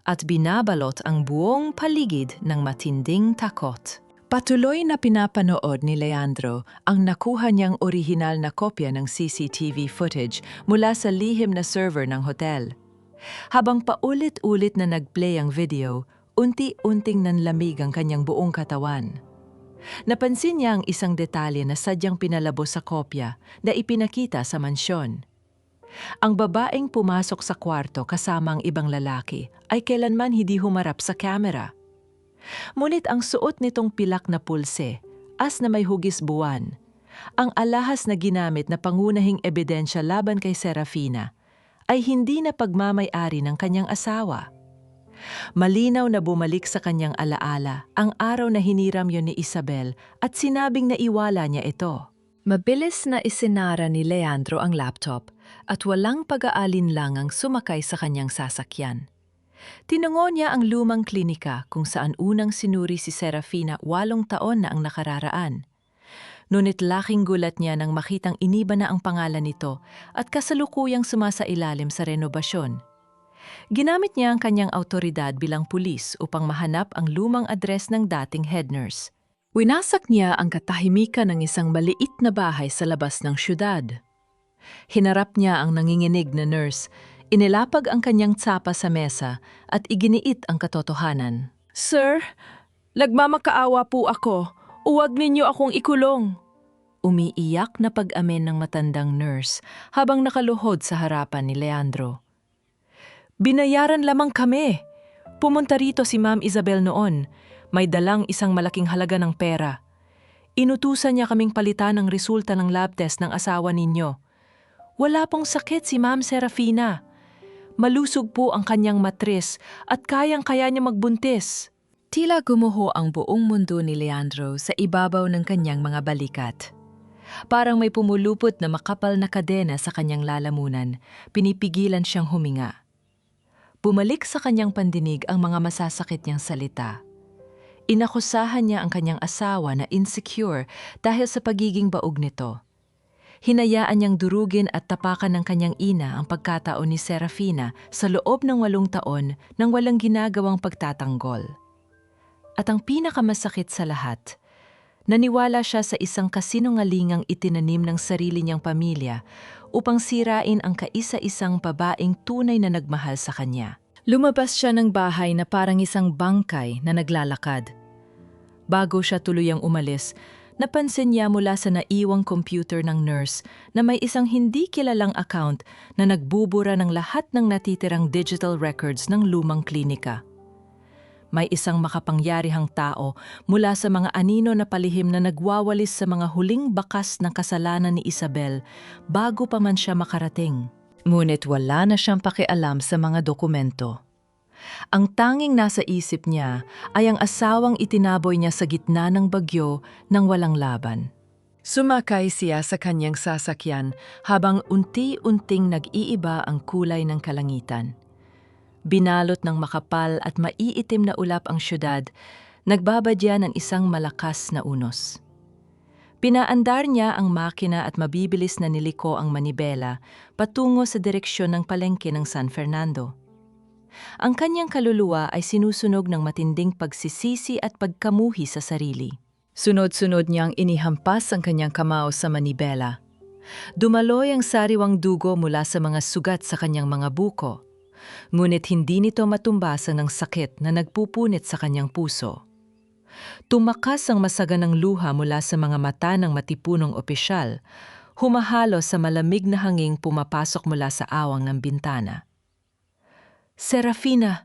at binabalot ang buong paligid ng matinding takot. Patuloy na pinapanood ni Leandro ang nakuha niyang orihinal na kopya ng CCTV footage mula sa lihim na server ng hotel. Habang paulit-ulit na nag-play ang video, unti-unting nanlamig ang kanyang buong katawan. Napansin niya ang isang detalye na sadyang pinalabos sa kopya na ipinakita sa mansyon. Ang babaeng pumasok sa kwarto kasama ang ibang lalaki ay kailanman hindi humarap sa kamera. Ngunit ang suot nitong pilak na pulse, as na may hugis buwan, ang alahas na ginamit na pangunahing ebidensya laban kay Serafina, ay hindi na pagmamay-ari ng kanyang asawa. Malinaw na bumalik sa kanyang alaala ang araw na hiniram yon ni Isabel at sinabing naiwala niya ito. Mabilis na isinara ni Leandro ang laptop at walang pag-aalinlangang sumakay sa kanyang sasakyan. Tinungo niya ang lumang klinika kung saan unang sinuri si Serafina 8 taon na ang nakararaan. Ngunit laking gulat niya nang makitang iniba na ang pangalan nito at kasalukuyang sumasailalim sa renobasyon. Ginamit niya ang kanyang autoridad bilang pulis upang mahanap ang lumang address ng dating head nurse. Winasak niya ang katahimikan ng isang maliit na bahay sa labas ng syudad. Hinarap niya ang nanginginig na nurse. Inilapag ang kanyang tsapa sa mesa at iginiit ang katotohanan. "Sir, nagmamakaawa po ako. Huwag ninyo akong ikulong." Umiiyak na pag-amin ng matandang nurse habang nakaluhod sa harapan ni Leandro. "Binayaran lamang kami. Pumunta rito si Ma'am Isabel noon. May dalang isang malaking halaga ng pera. Inutusan niya kaming palitan ang resulta ng lab test ng asawa ninyo. Wala pong sakit si Ma'am Serafina. Malusog po ang kanyang matris at kayang-kaya niya magbuntis." Tila gumuho ang buong mundo ni Leandro sa ibabaw ng kanyang mga balikat. Parang may pumulupot na makapal na kadena sa kanyang lalamunan, pinipigilan siyang huminga. Bumalik sa kanyang pandinig ang mga masasakit niyang salita. Inakusahan niya ang kanyang asawa na insecure dahil sa pagiging baog nito. Hinayaan niyang durugin at tapakan ng kanyang ina ang pagkataon ni Serafina sa loob ng 8 taon nang walang ginagawang pagtatanggol. At ang pinakamasakit sa lahat, naniwala siya sa isang kasinungalingang itinanim ng sarili niyang pamilya upang sirain ang kaisa-isang babaeng tunay na nagmahal sa kanya. Lumabas siya ng bahay na parang isang bangkay na naglalakad. Bago siya tuluyang umalis, napansin niya mula sa naiwang computer ng nurse na may isang hindi kilalang account na nagbubura ng lahat ng natitirang digital records ng lumang klinika. May isang makapangyarihang tao mula sa mga anino na palihim na nagwawalis sa mga huling bakas ng kasalanan ni Isabel bago pa man siya makarating. Ngunit wala na siyang pakialam sa mga dokumento. Ang tanging nasa isip niya ay ang asawang itinaboy niya sa gitna ng bagyo nang walang laban. Sumakay siya sa kanyang sasakyan habang unti-unting nag-iiba ang kulay ng kalangitan. Binalot ng makapal at maiitim na ulap ang syudad, nagbabadya ng isang malakas na unos. Pinaandar niya ang makina at mabibilis na niliko ang manibela patungo sa direksyon ng palengke ng San Fernando. Ang kanyang kaluluwa ay sinusunog ng matinding pagsisisi at pagkamuhi sa sarili. Sunod-sunod niyang inihampas ang kanyang kamao sa manibela. Dumaloy ang sariwang dugo mula sa mga sugat sa kanyang mga buko, ngunit hindi nito matumbasan ng sakit na nagpupunit sa kanyang puso. Tumakas ang masaganang luha mula sa mga mata ng matipunong opisyal, humahalo sa malamig na hanging pumapasok mula sa awang ng bintana. Serafina,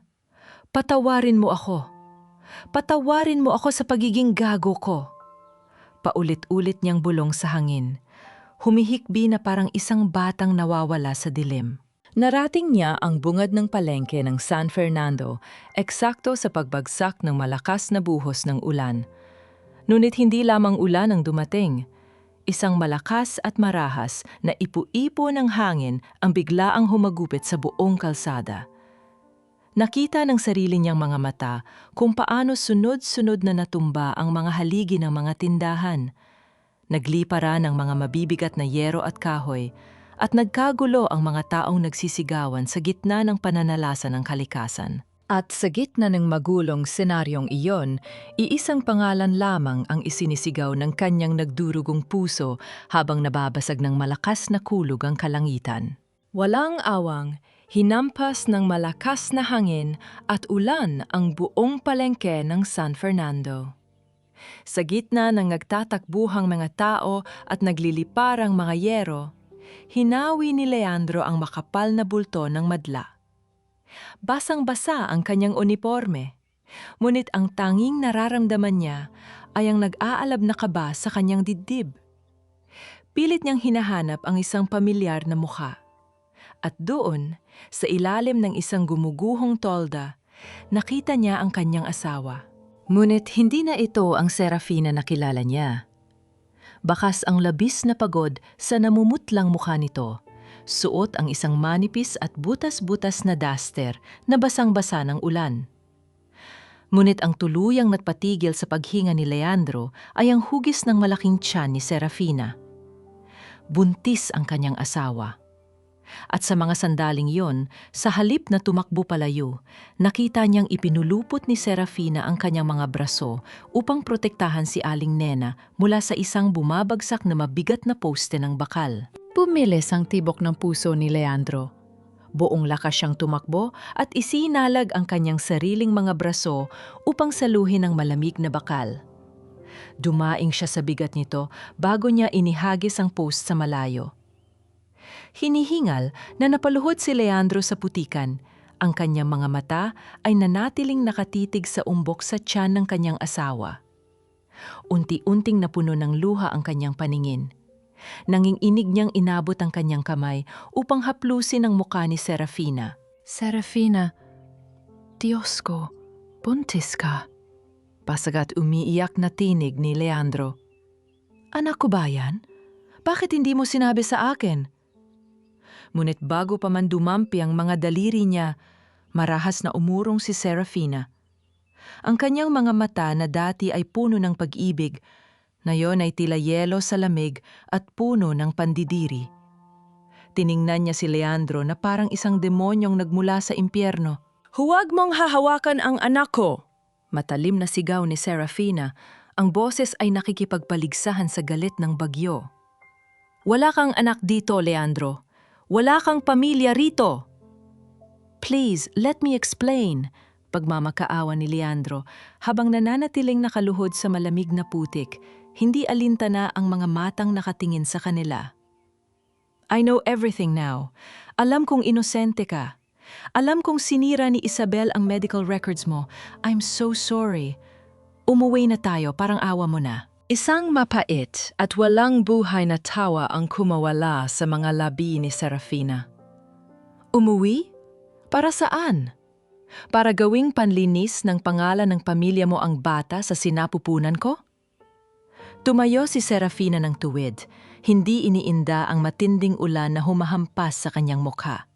patawarin mo ako. Patawarin mo ako sa pagiging gago ko. Paulit-ulit niyang bulong sa hangin, humihikbi na parang isang batang nawawala sa dilim. Narating niya ang bungad ng palengke ng San Fernando, eksakto sa pagbagsak ng malakas na buhos ng ulan. Ngunit hindi lamang ulan ang dumating. Isang malakas at marahas na ipu-ipo ng hangin ang biglaang humagupit sa buong kalsada. Nakita ng sarili niyang mga mata kung paano sunod-sunod na natumba ang mga haligi ng mga tindahan. Naglipara ng mga mabibigat na yero at kahoy, at nagkagulo ang mga taong nagsisigawan sa gitna ng pananalasa ng kalikasan. At sa gitna ng magulong senaryong iyon, iisang pangalan lamang ang isinisigaw ng kanyang nagdurugong puso habang nababasag ng malakas na kulog ang kalangitan. Walang awang, hinampas ng malakas na hangin at ulan ang buong palengke ng San Fernando. Sa gitna ng nagtatakbuhang mga tao at nagliliparang mga yero, hinawi ni Leandro ang makapal na bulto ng madla. Basang-basa ang kanyang uniporme, ngunit ang tanging nararamdaman niya ay ang nag-aalab na kaba sa kanyang dibdib. Pilit niyang hinahanap ang isang pamilyar na mukha. At doon, sa ilalim ng isang gumuguhong tolda, nakita niya ang kanyang asawa. Ngunit hindi na ito ang Serafina na kilala niya. Bakas ang labis na pagod sa namumutlang mukha nito. Suot ang isang manipis at butas-butas na duster na basang-basa ng ulan. Ngunit ang tuluyang nagpatigil sa paghinga ni Leandro ay ang hugis ng malaking tiyan ni Serafina. Buntis ang kanyang asawa. At sa mga sandaling yon, sa halip na tumakbo palayo, nakita niyang ipinulupot ni Serafina ang kanyang mga braso upang protektahan si Aling Nena mula sa isang bumabagsak na mabigat na poste ng bakal. Pumilis ang tibok ng puso ni Leandro. Buong lakas siyang tumakbo at isinalag ang kanyang sariling mga braso upang saluhin ang malamig na bakal. Dumaing siya sa bigat nito bago niya inihagis ang post sa malayo. Hinihingal na napaluhod si Leandro sa putikan. Ang kanyang mga mata ay nanatiling nakatitig sa umbok sa tiyan ng kanyang asawa. Unti-unting napuno ng luha ang kanyang paningin. Nanginginig niyang inabot ang kanyang kamay upang haplusin ang mukha ni Serafina. Serafina, Diyos ko, buntis ka. Pasagat umiiyak na tinig ni Leandro. Anak ko ba yan? Bakit hindi mo sinabi sa akin? Ngunit bago pa man dumampi ang mga daliri niya, Marahas na umurong si Serafina. Ang kanyang mga mata na dati ay puno ng pag-ibig, ngayon ay tila yelo sa lamig at puno ng pandidiri. Tiningnan niya si Leandro na parang isang demonyong nagmula sa impyerno. "Huwag mong hahawakan ang anak ko!" Matalim na sigaw ni Serafina. Ang boses ay nakikipagpaligsahan sa galit ng bagyo. "Wala kang anak dito, Leandro. Wala kang pamilya rito." "Please, let me explain," pagmamakaawa ni Leandro habang nananatiling nakaluhod sa malamig na putik, hindi alintana ang mga matang nakatingin sa kanila. "I know everything now. Alam kong inosente ka. Alam kong sinira ni Isabel ang medical records mo. I'm so sorry. Umuwi na tayo, parang awa mo na." Isang mapait at walang buhay na tawa ang kumawala sa mga labi ni Serafina. "Umuwi? Para saan? Para gawing panlinis ng pangalan ng pamilya mo ang bata sa sinapupunan ko?" Tumayo si Serafina ng tuwid, hindi iniinda ang matinding ulan na humahampas sa kanyang mukha.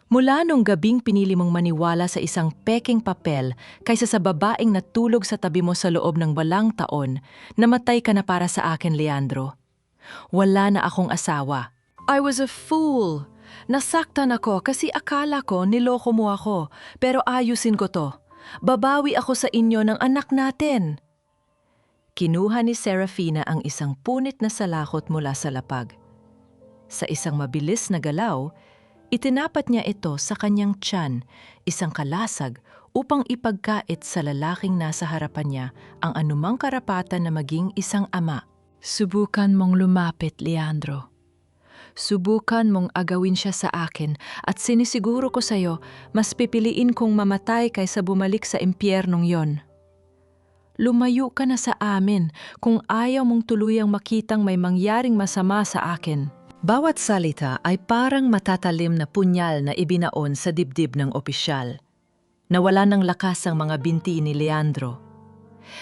"Mula nung gabing pinili mong maniwala sa isang peking papel kaysa sa babaeng natulog sa tabi mo sa loob ng walang taon, namatay ka na para sa akin, Leandro. Wala na akong asawa. I was a fool. Nasaktan ako kasi akala ko niloko mo ako, pero ayusin ko to. Babawi ako sa inyo ng anak natin." Kinuha ni Serafina ang isang punit na salakot mula sa lapag. Sa isang mabilis na galaw, itinapat niya ito sa kanyang tiyan, isang kalasag upang ipagkait sa lalaking nasa harapan niya ang anumang karapatan na maging isang ama. "Subukan mong lumapit, Leandro. Subukan mong agawin siya sa akin at sinisiguro ko sa'yo, mas pipiliin kong mamatay kaysa bumalik sa impyernong yon. Lumayo ka na sa amin kung ayaw mong tuluyang makitang may mangyaring masama sa akin." Bawat salita ay parang matatalim na punyal na ibinaon sa dibdib ng opisyal. Nawala ng lakas ang mga binti ni Leandro.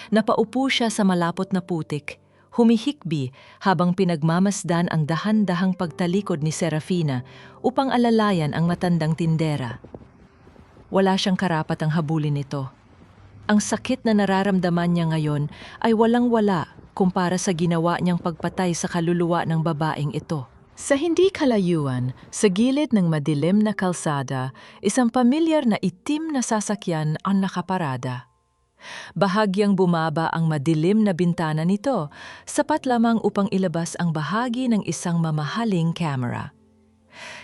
Napaupo siya sa malapot na putik, humihikbi habang pinagmamasdan ang dahan-dahang pagtalikod ni Serafina upang alalayan ang matandang tindera. Wala siyang karapatang habulin ito. Ang sakit na nararamdaman niya ngayon ay walang-wala kumpara sa ginawa niyang pagpatay sa kaluluwa ng babaeng ito. Sa hindi kalayuan, sa gilid ng madilim na kalsada, isang pamilyar na itim na sasakyan ang nakaparada. Bahagyang bumaba ang madilim na bintana nito, sapat lamang upang ilabas ang bahagi ng isang mamahaling camera.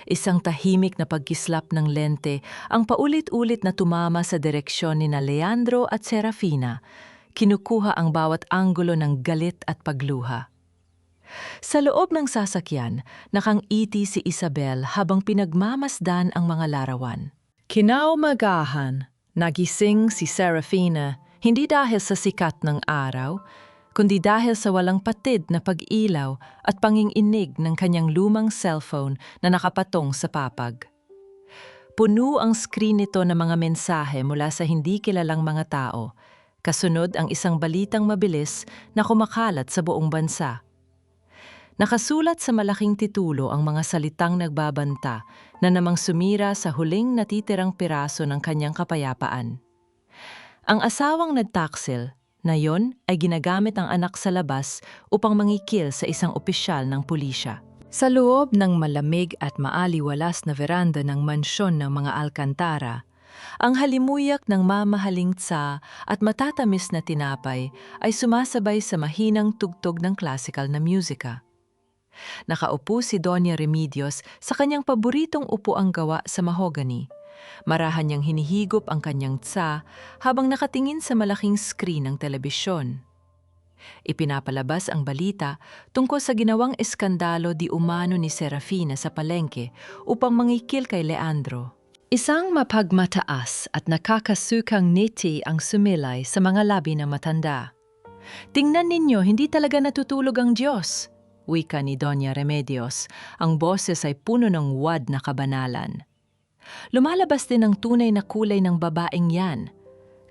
Isang tahimik na pagkislap ng lente ang paulit-ulit na tumama sa direksyon ni Leandro at Serafina. Kinukuha ang bawat anggulo ng galit at pagluha. Sa loob ng sasakyan, nakangiti si Isabel habang pinagmamasdan ang mga larawan. Kinaumagahan, nagising si Serafina hindi dahil sa sikat ng araw, kundi dahil sa walang patid na pag-ilaw at panginginig ng kanyang lumang cellphone na nakapatong sa papag. Puno ang screen nito ng mga mensahe mula sa hindi kilalang mga tao, kasunod ang isang balitang mabilis na kumakalat sa buong bansa. Nakasulat sa malaking titulo ang mga salitang nagbabanta na namang sumira sa huling natitirang piraso ng kanyang kapayapaan. Ang asawang nagtaksil na yon ay ginagamit ang anak sa labas upang mangikil sa isang opisyal ng pulisya. Sa loob ng malamig at maaliwalas na veranda ng mansyon ng mga Alcantara, ang halimuyak ng mamahaling tsa at matatamis na tinapay ay sumasabay sa mahinang tugtog ng classical na musika. Nakaupo si Doña Remedios sa kanyang paboritong upuang gawa sa mahogany. Marahan niyang hinihigop ang kanyang tsa habang nakatingin sa malaking screen ng telebisyon. Ipinapalabas ang balita tungkol sa ginawang eskandalo di umano ni Serafina sa palengke upang mangikil kay Leandro. Isang mapagmataas at nakakasukang ngiti ang sumilay sa mga labi ng matanda. "Tingnan ninyo, hindi talaga natutulog ang Diyos," wika ni Doña Remedios. Ang boses ay puno ng wad na kabanalan. Lumalabas din ang tunay na kulay ng babaeng yan.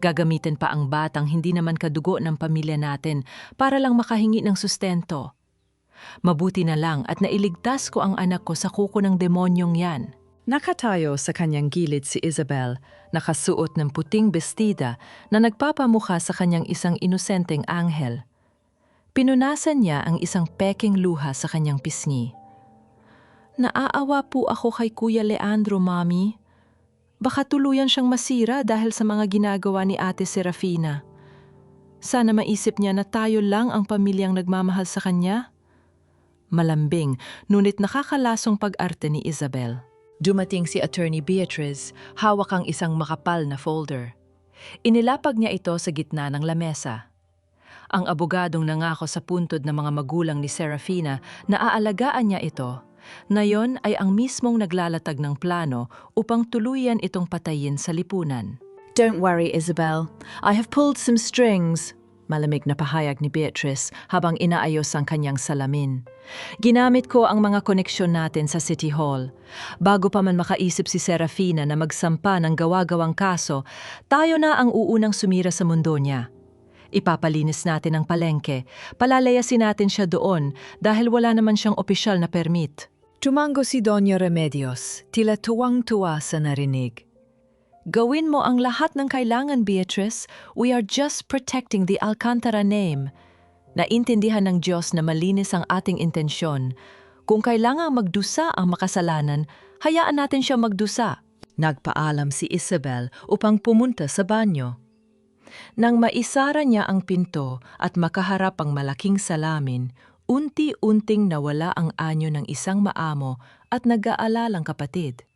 Gagamitin pa ang batang hindi naman kadugo ng pamilya natin para lang makahingi ng sustento. Mabuti na lang at nailigtas ko ang anak ko sa kuko ng demonyong yan. Nakatayo sa kanyang gilid si Isabel, nakasuot ng puting bestida na nagpapamukha sa kanyang isang inosenteng anghel. Pinunasan niya ang isang peking luha sa kanyang pisngi. Naaawa po ako kay Kuya Leandro, Mami. Baka tuluyan siyang masira dahil sa mga ginagawa ni Ate Serafina. Sana maisip niya na tayo lang ang pamilyang nagmamahal sa kanya. Malambing, ngunit nakakalasong pag-arte ni Isabel. Dumating si Attorney Beatrice, hawak ang isang makapal na folder. Inilapag niya ito sa gitna ng lamesa. Ang abogadong nangako sa puntod ng mga magulang ni Serafina na aalagaan niya ito, ngayon ay ang mismong naglalatag ng plano upang tuluyan itong patayin sa lipunan. Don't worry, Isabel. I have pulled some strings. Malamig na pahayag ni Beatrice habang inaayos ang kanyang salamin. Ginamit ko ang mga koneksyon natin sa City Hall. Bago pa man makaisip si Serafina na magsampa ng gawa-gawang kaso, tayo na ang uunang sumira sa mundo niya. Ipapalinis natin ang palengke, palalayasin natin siya doon dahil wala naman siyang opisyal na permit. Tumango si Doña Remedios, tila tuwang-tuwa sa narinig. Gawin mo ang lahat ng kailangan, Beatrice. We are just protecting the Alcantara name. Naintindihan ng Diyos na malinis ang ating intensyon. Kung kailangang magdusa ang makasalanan, hayaan natin siya magdusa. Nagpaalam si Isabel upang pumunta sa banyo. Nang maisara niya ang pinto at makaharap ang malaking salamin, unti-unting nawala ang anyo ng isang maamo at nag-aalalang kapatid.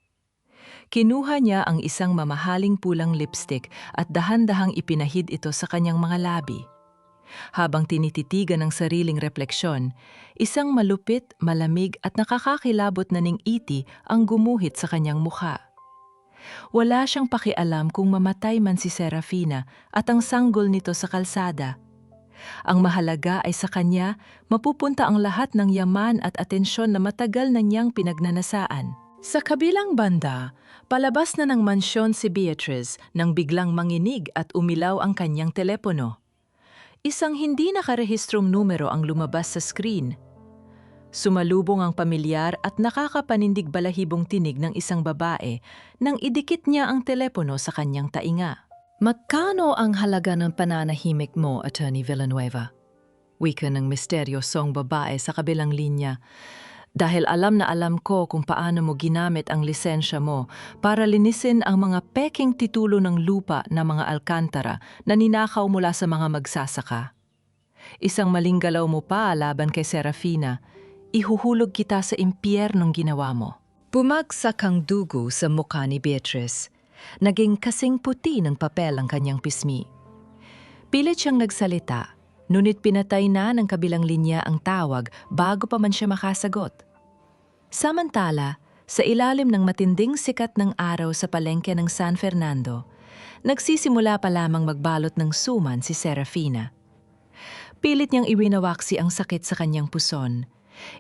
Kinuha niya ang isang mamahaling pulang lipstick at dahan-dahang ipinahid ito sa kanyang mga labi. Habang tinititigan ng sariling refleksyon, isang malupit, malamig at nakakakilabot na ning-iti ang gumuhit sa kanyang mukha. Wala siyang pakialam kung mamatay man si Serafina at ang sanggol nito sa kalsada. Ang mahalaga ay sa kanya mapupunta ang lahat ng yaman at atensyon na matagal na niyang pinagnanasaan. Sa kabilang banda, palabas na ng mansyon si Beatrice nang biglang manginig at umilaw ang kanyang telepono. Isang hindi nakarehistrong numero ang lumabas sa screen. Sumalubong ang pamilyar at nakakapanindig balahibong tinig ng isang babae nang idikit niya ang telepono sa kanyang tainga. Magkano ang halaga ng pananahimik mo, Attorney Villanueva? Wika ng misteryosong babae sa kabilang linya. Dahil alam na alam ko kung paano mo ginamit ang lisensya mo para linisin ang mga peking titulo ng lupa na mga Alcantara na ninakaw mula sa mga magsasaka. Isang maling galaw mo pa laban kay Serafina, ihuhulog kita sa impyernong ginawa mo. Bumagsak ang dugo sa mukha ni Beatrice. Naging kasing puti ng papel ang kanyang pismi. Pilit siyang nagsalita, ngunit pinatay na ng kabilang linya ang tawag bago pa man siya makasagot. Samantala, sa ilalim ng matinding sikat ng araw sa palengke ng San Fernando, nagsisimula pa lamang magbalot ng suman si Serafina. Pilit niyang iwinawaksi ang sakit sa kanyang puson.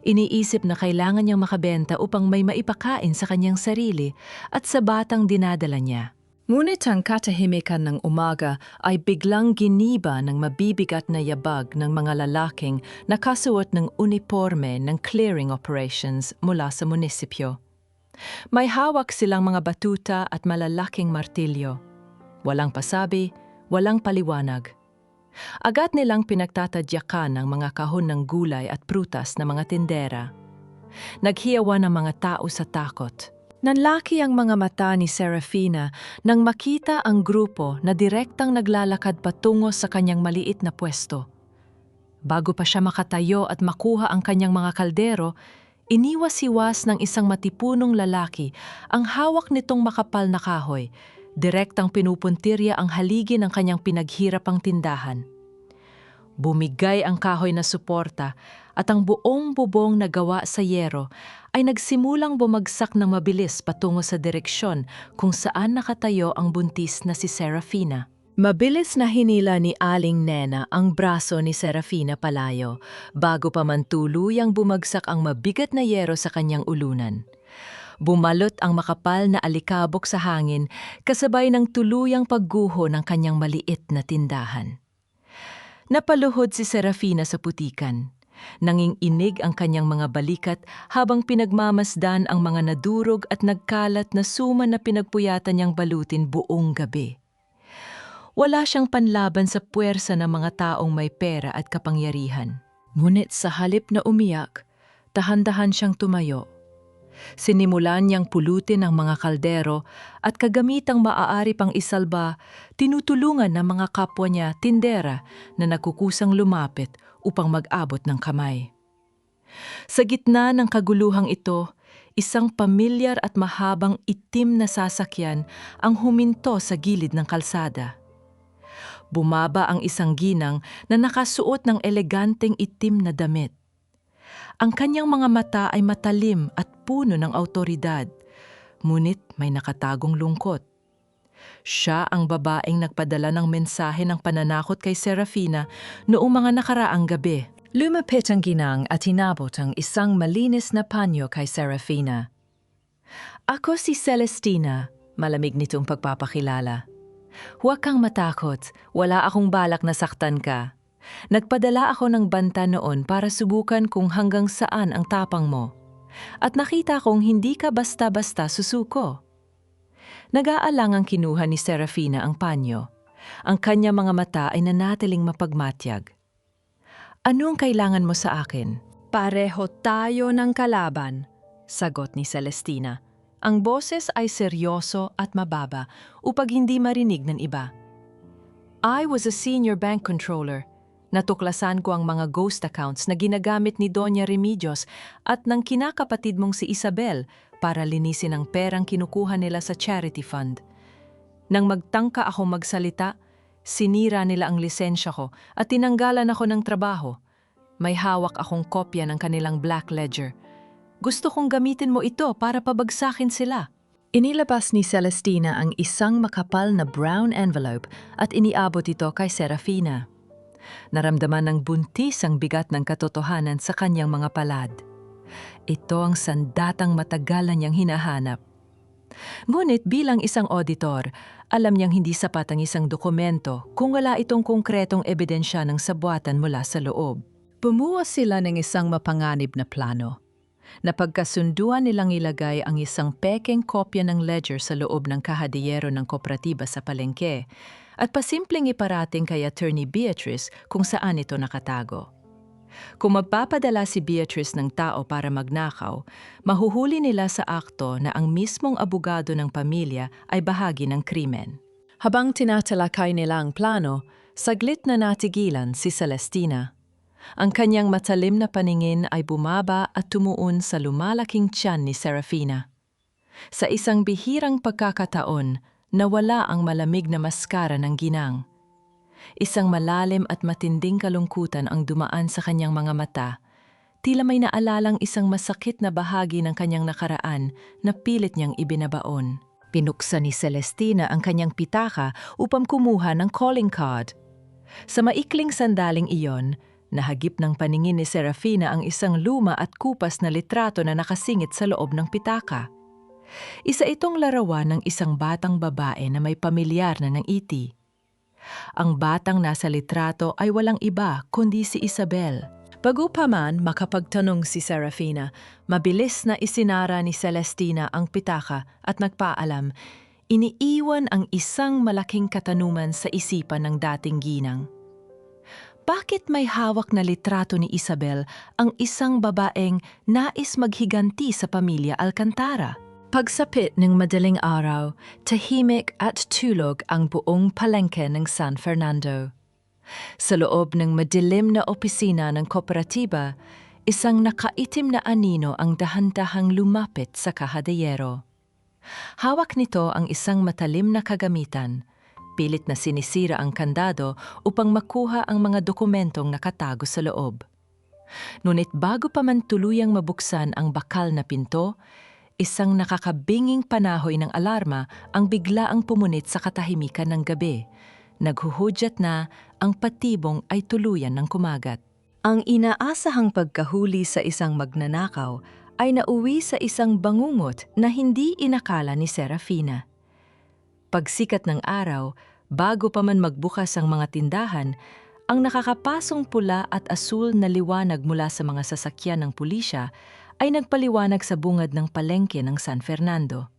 Iniisip na kailangan niyang makabenta upang may maipakain sa kanyang sarili at sa batang dinadala niya. Ngunit ang katahimikan ng umaga ay biglang giniba ng mabibigat na yabag ng mga lalaking nakasuot ng uniforme ng clearing operations mula sa munisipyo. May hawak silang mga batuta at malalaking martilyo. Walang pasabi, walang paliwanag. Agad nilang pinagtatadyakan ang mga kahon ng gulay at prutas na mga tindera. Naghiyawan ang mga tao sa takot. Nanlaki ang mga mata ni Serafina nang makita ang grupo na direktang naglalakad patungo sa kanyang maliit na pwesto. Bago pa siya makatayo at makuha ang kanyang mga kaldero, iniwas-iwas ng isang matipunong lalaki ang hawak nitong makapal na kahoy. Direktang pinupuntirya ang haligi ng kanyang pinaghirapang tindahan. Bumigay ang kahoy na suporta at ang buong bubong na gawa sa yero ay nagsimulang bumagsak ng mabilis patungo sa direksyon kung saan nakatayo ang buntis na si Serafina. Mabilis na hinila ni Aling Nena ang braso ni Serafina palayo bago pa man tuluyang bumagsak ang mabigat na yero sa kanyang ulunan. Bumalot ang makapal na alikabok sa hangin kasabay ng tuluyang pagguho ng kanyang maliit na tindahan. Napaluhod si Serafina sa putikan. Nanginginig ang kanyang mga balikat habang pinagmamasdan ang mga nadurog at nagkalat na suma na pinagpuyatan niyang balutin buong gabi. Wala siyang panlaban sa puwersa ng mga taong may pera at kapangyarihan. Ngunit sa halip na umiyak, dahan-dahan siyang tumayo. Sinimulan niyang pulutin ang mga kaldero at kagamitang maaari pang isalba, tinutulungan ng mga kapwa niya tindera na nagkukusang lumapit upang mag-abot ng kamay. Sa gitna ng kaguluhang ito, isang pamilyar at mahabang itim na sasakyan ang huminto sa gilid ng kalsada. Bumaba ang isang ginang na nakasuot ng eleganteng itim na damit. Ang kanyang mga mata ay matalim at puno ng awtoridad, ngunit may nakatagong lungkot. Siya ang babaeng nagpadala ng mensahe ng pananakot kay Serafina noong mga nakaraang gabi. Lumapit ang ginang at hinabot ang isang malinis na panyo kay Serafina. "Ako si Celestina," malamig nitong pagpapakilala. "Huwag kang matakot, wala akong balak na saktan ka. Nagpadala ako ng banta noon para subukan kung hanggang saan ang tapang mo. At nakita kong hindi ka basta-basta susuko." Nag-aalangang kinuha ni Serafina ang panyo. Ang kanya mga mata ay nanatiling mapagmatyag. "Anong kailangan mo sa akin?" "Pareho tayo ng kalaban," sagot ni Celestina. Ang boses ay seryoso at mababa upang hindi marinig ng iba. "I was a senior bank controller. Natuklasan ko ang mga ghost accounts na ginagamit ni Doña Remedios at ng kinakapatid mong si Isabel para linisin ang perang kinukuha nila sa charity fund. Nang magtangka ako magsalita, sinira nila ang lisensya ko at tinanggalan ako ng trabaho. May hawak akong kopya ng kanilang black ledger. Gusto kong gamitin mo ito para pabagsakin sila." Inilabas ni Celestina ang isang makapal na brown envelope at iniabot ito kay Serafina. Naramdaman ng buntis ang bigat ng katotohanan sa kanyang mga palad. Ito ang sandatang matagal na niyang hinahanap. Ngunit bilang isang auditor, alam niyang hindi sapat ang isang dokumento kung wala itong konkretong ebidensya ng sabwatan mula sa loob. Bumuo sila ng isang mapanganib na plano. Napagkasunduan nilang ilagay ang isang pekeng kopya ng ledger sa loob ng kahadiyero ng kooperatiba sa palengke at pasimpleng iparating kay Attorney Beatrice kung saan ito nakatago. Kung magpapadala si Beatrice ng tao para magnakaw, mahuhuli nila sa akto na ang mismong abogado ng pamilya ay bahagi ng krimen. Habang tinatalakay nila ang plano, saglit na natigilan si Celestina. Ang kanyang matalim na paningin ay bumaba at tumuon sa lumalaking tiyan ni Serafina. Sa isang bihirang pagkakataon, nawala ang malamig na maskara ng ginang. Isang malalim at matinding kalungkutan ang dumaan sa kanyang mga mata. Tila may naalalang isang masakit na bahagi ng kanyang nakaraan na pilit niyang ibinabaon. Pinuksan ni Celestina ang kanyang pitaka upang kumuha ng calling card. Sa maikling sandaling iyon, nahagip ng paningin ni Serafina ang isang luma at kupas na litrato na nakasingit sa loob ng pitaka. Isa itong larawan ng isang batang babae na may pamilyar na ng iti. Ang batang nasa litrato ay walang iba kundi si Isabel. Bago pa man makapagtanong si Serafina, mabilis na isinara ni Celestina ang pitaka at nagpaalam, iniiwan ang isang malaking katanungan sa isipan ng dating ginang. Bakit may hawak na litrato ni Isabel ang isang babaeng nais maghiganti sa pamilya Alcantara? Pagsapit ng madaling araw, tahimik at tulog ang buong palengke ng San Fernando. Sa loob ng madilim na opisina ng kooperatiba, isang nakaitim na anino ang dahan-dahang lumapit sa kahadiyero. Hawak nito ang isang matalim na kagamitan. Pilit na sinisira ang kandado upang makuha ang mga dokumentong nakatago sa loob. Ngunit bago pa man tuluyang mabuksan ang bakal na pinto, isang nakakabinging panahoy ng alarma ang biglaang pumunit sa katahimikan ng gabi. Naghuhudyat na ang patibong ay tuluyan ng kumagat. Ang inaasahang pagkahuli sa isang magnanakaw ay nauwi sa isang bangungot na hindi inakala ni Serafina. Pagsikat ng araw, bago pa man magbukas ang mga tindahan, Ang nakakapasong pula at asul na liwanag mula sa mga sasakyan ng pulisya ay nagpaliwanag sa bungad ng palengke ng San Fernando.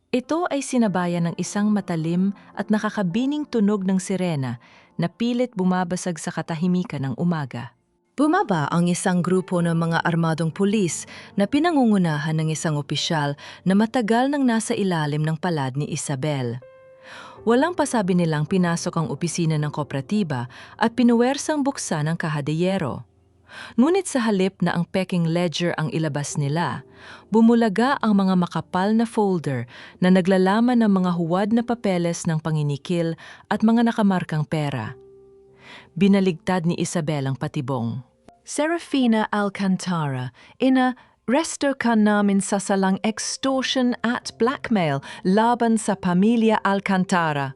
Ito ay sinabayan ng isang matalim at nakakabining tunog ng sirena na pilit bumabasag sa katahimikan ng umaga. Bumaba ang isang grupo ng mga armadong pulis na pinangungunahan ng isang opisyal na matagal nang nasa ilalim ng palad ni Isabel. Walang pasabi nilang pinasok ang opisina ng kooperatiba at pinuwersang buksan ang kahadeyero. Ngunit sa halip na ang packing ledger ang ilabas nila, bumulaga ang mga makapal na folder na naglalaman ng mga huwad na papeles ng panginikil at mga nakamarkang pera. Binaligtad ni Isabel ang patibong. Serafina Alcantara, resto ka namin sa salang extortion at blackmail laban sa pamilya Alcantara.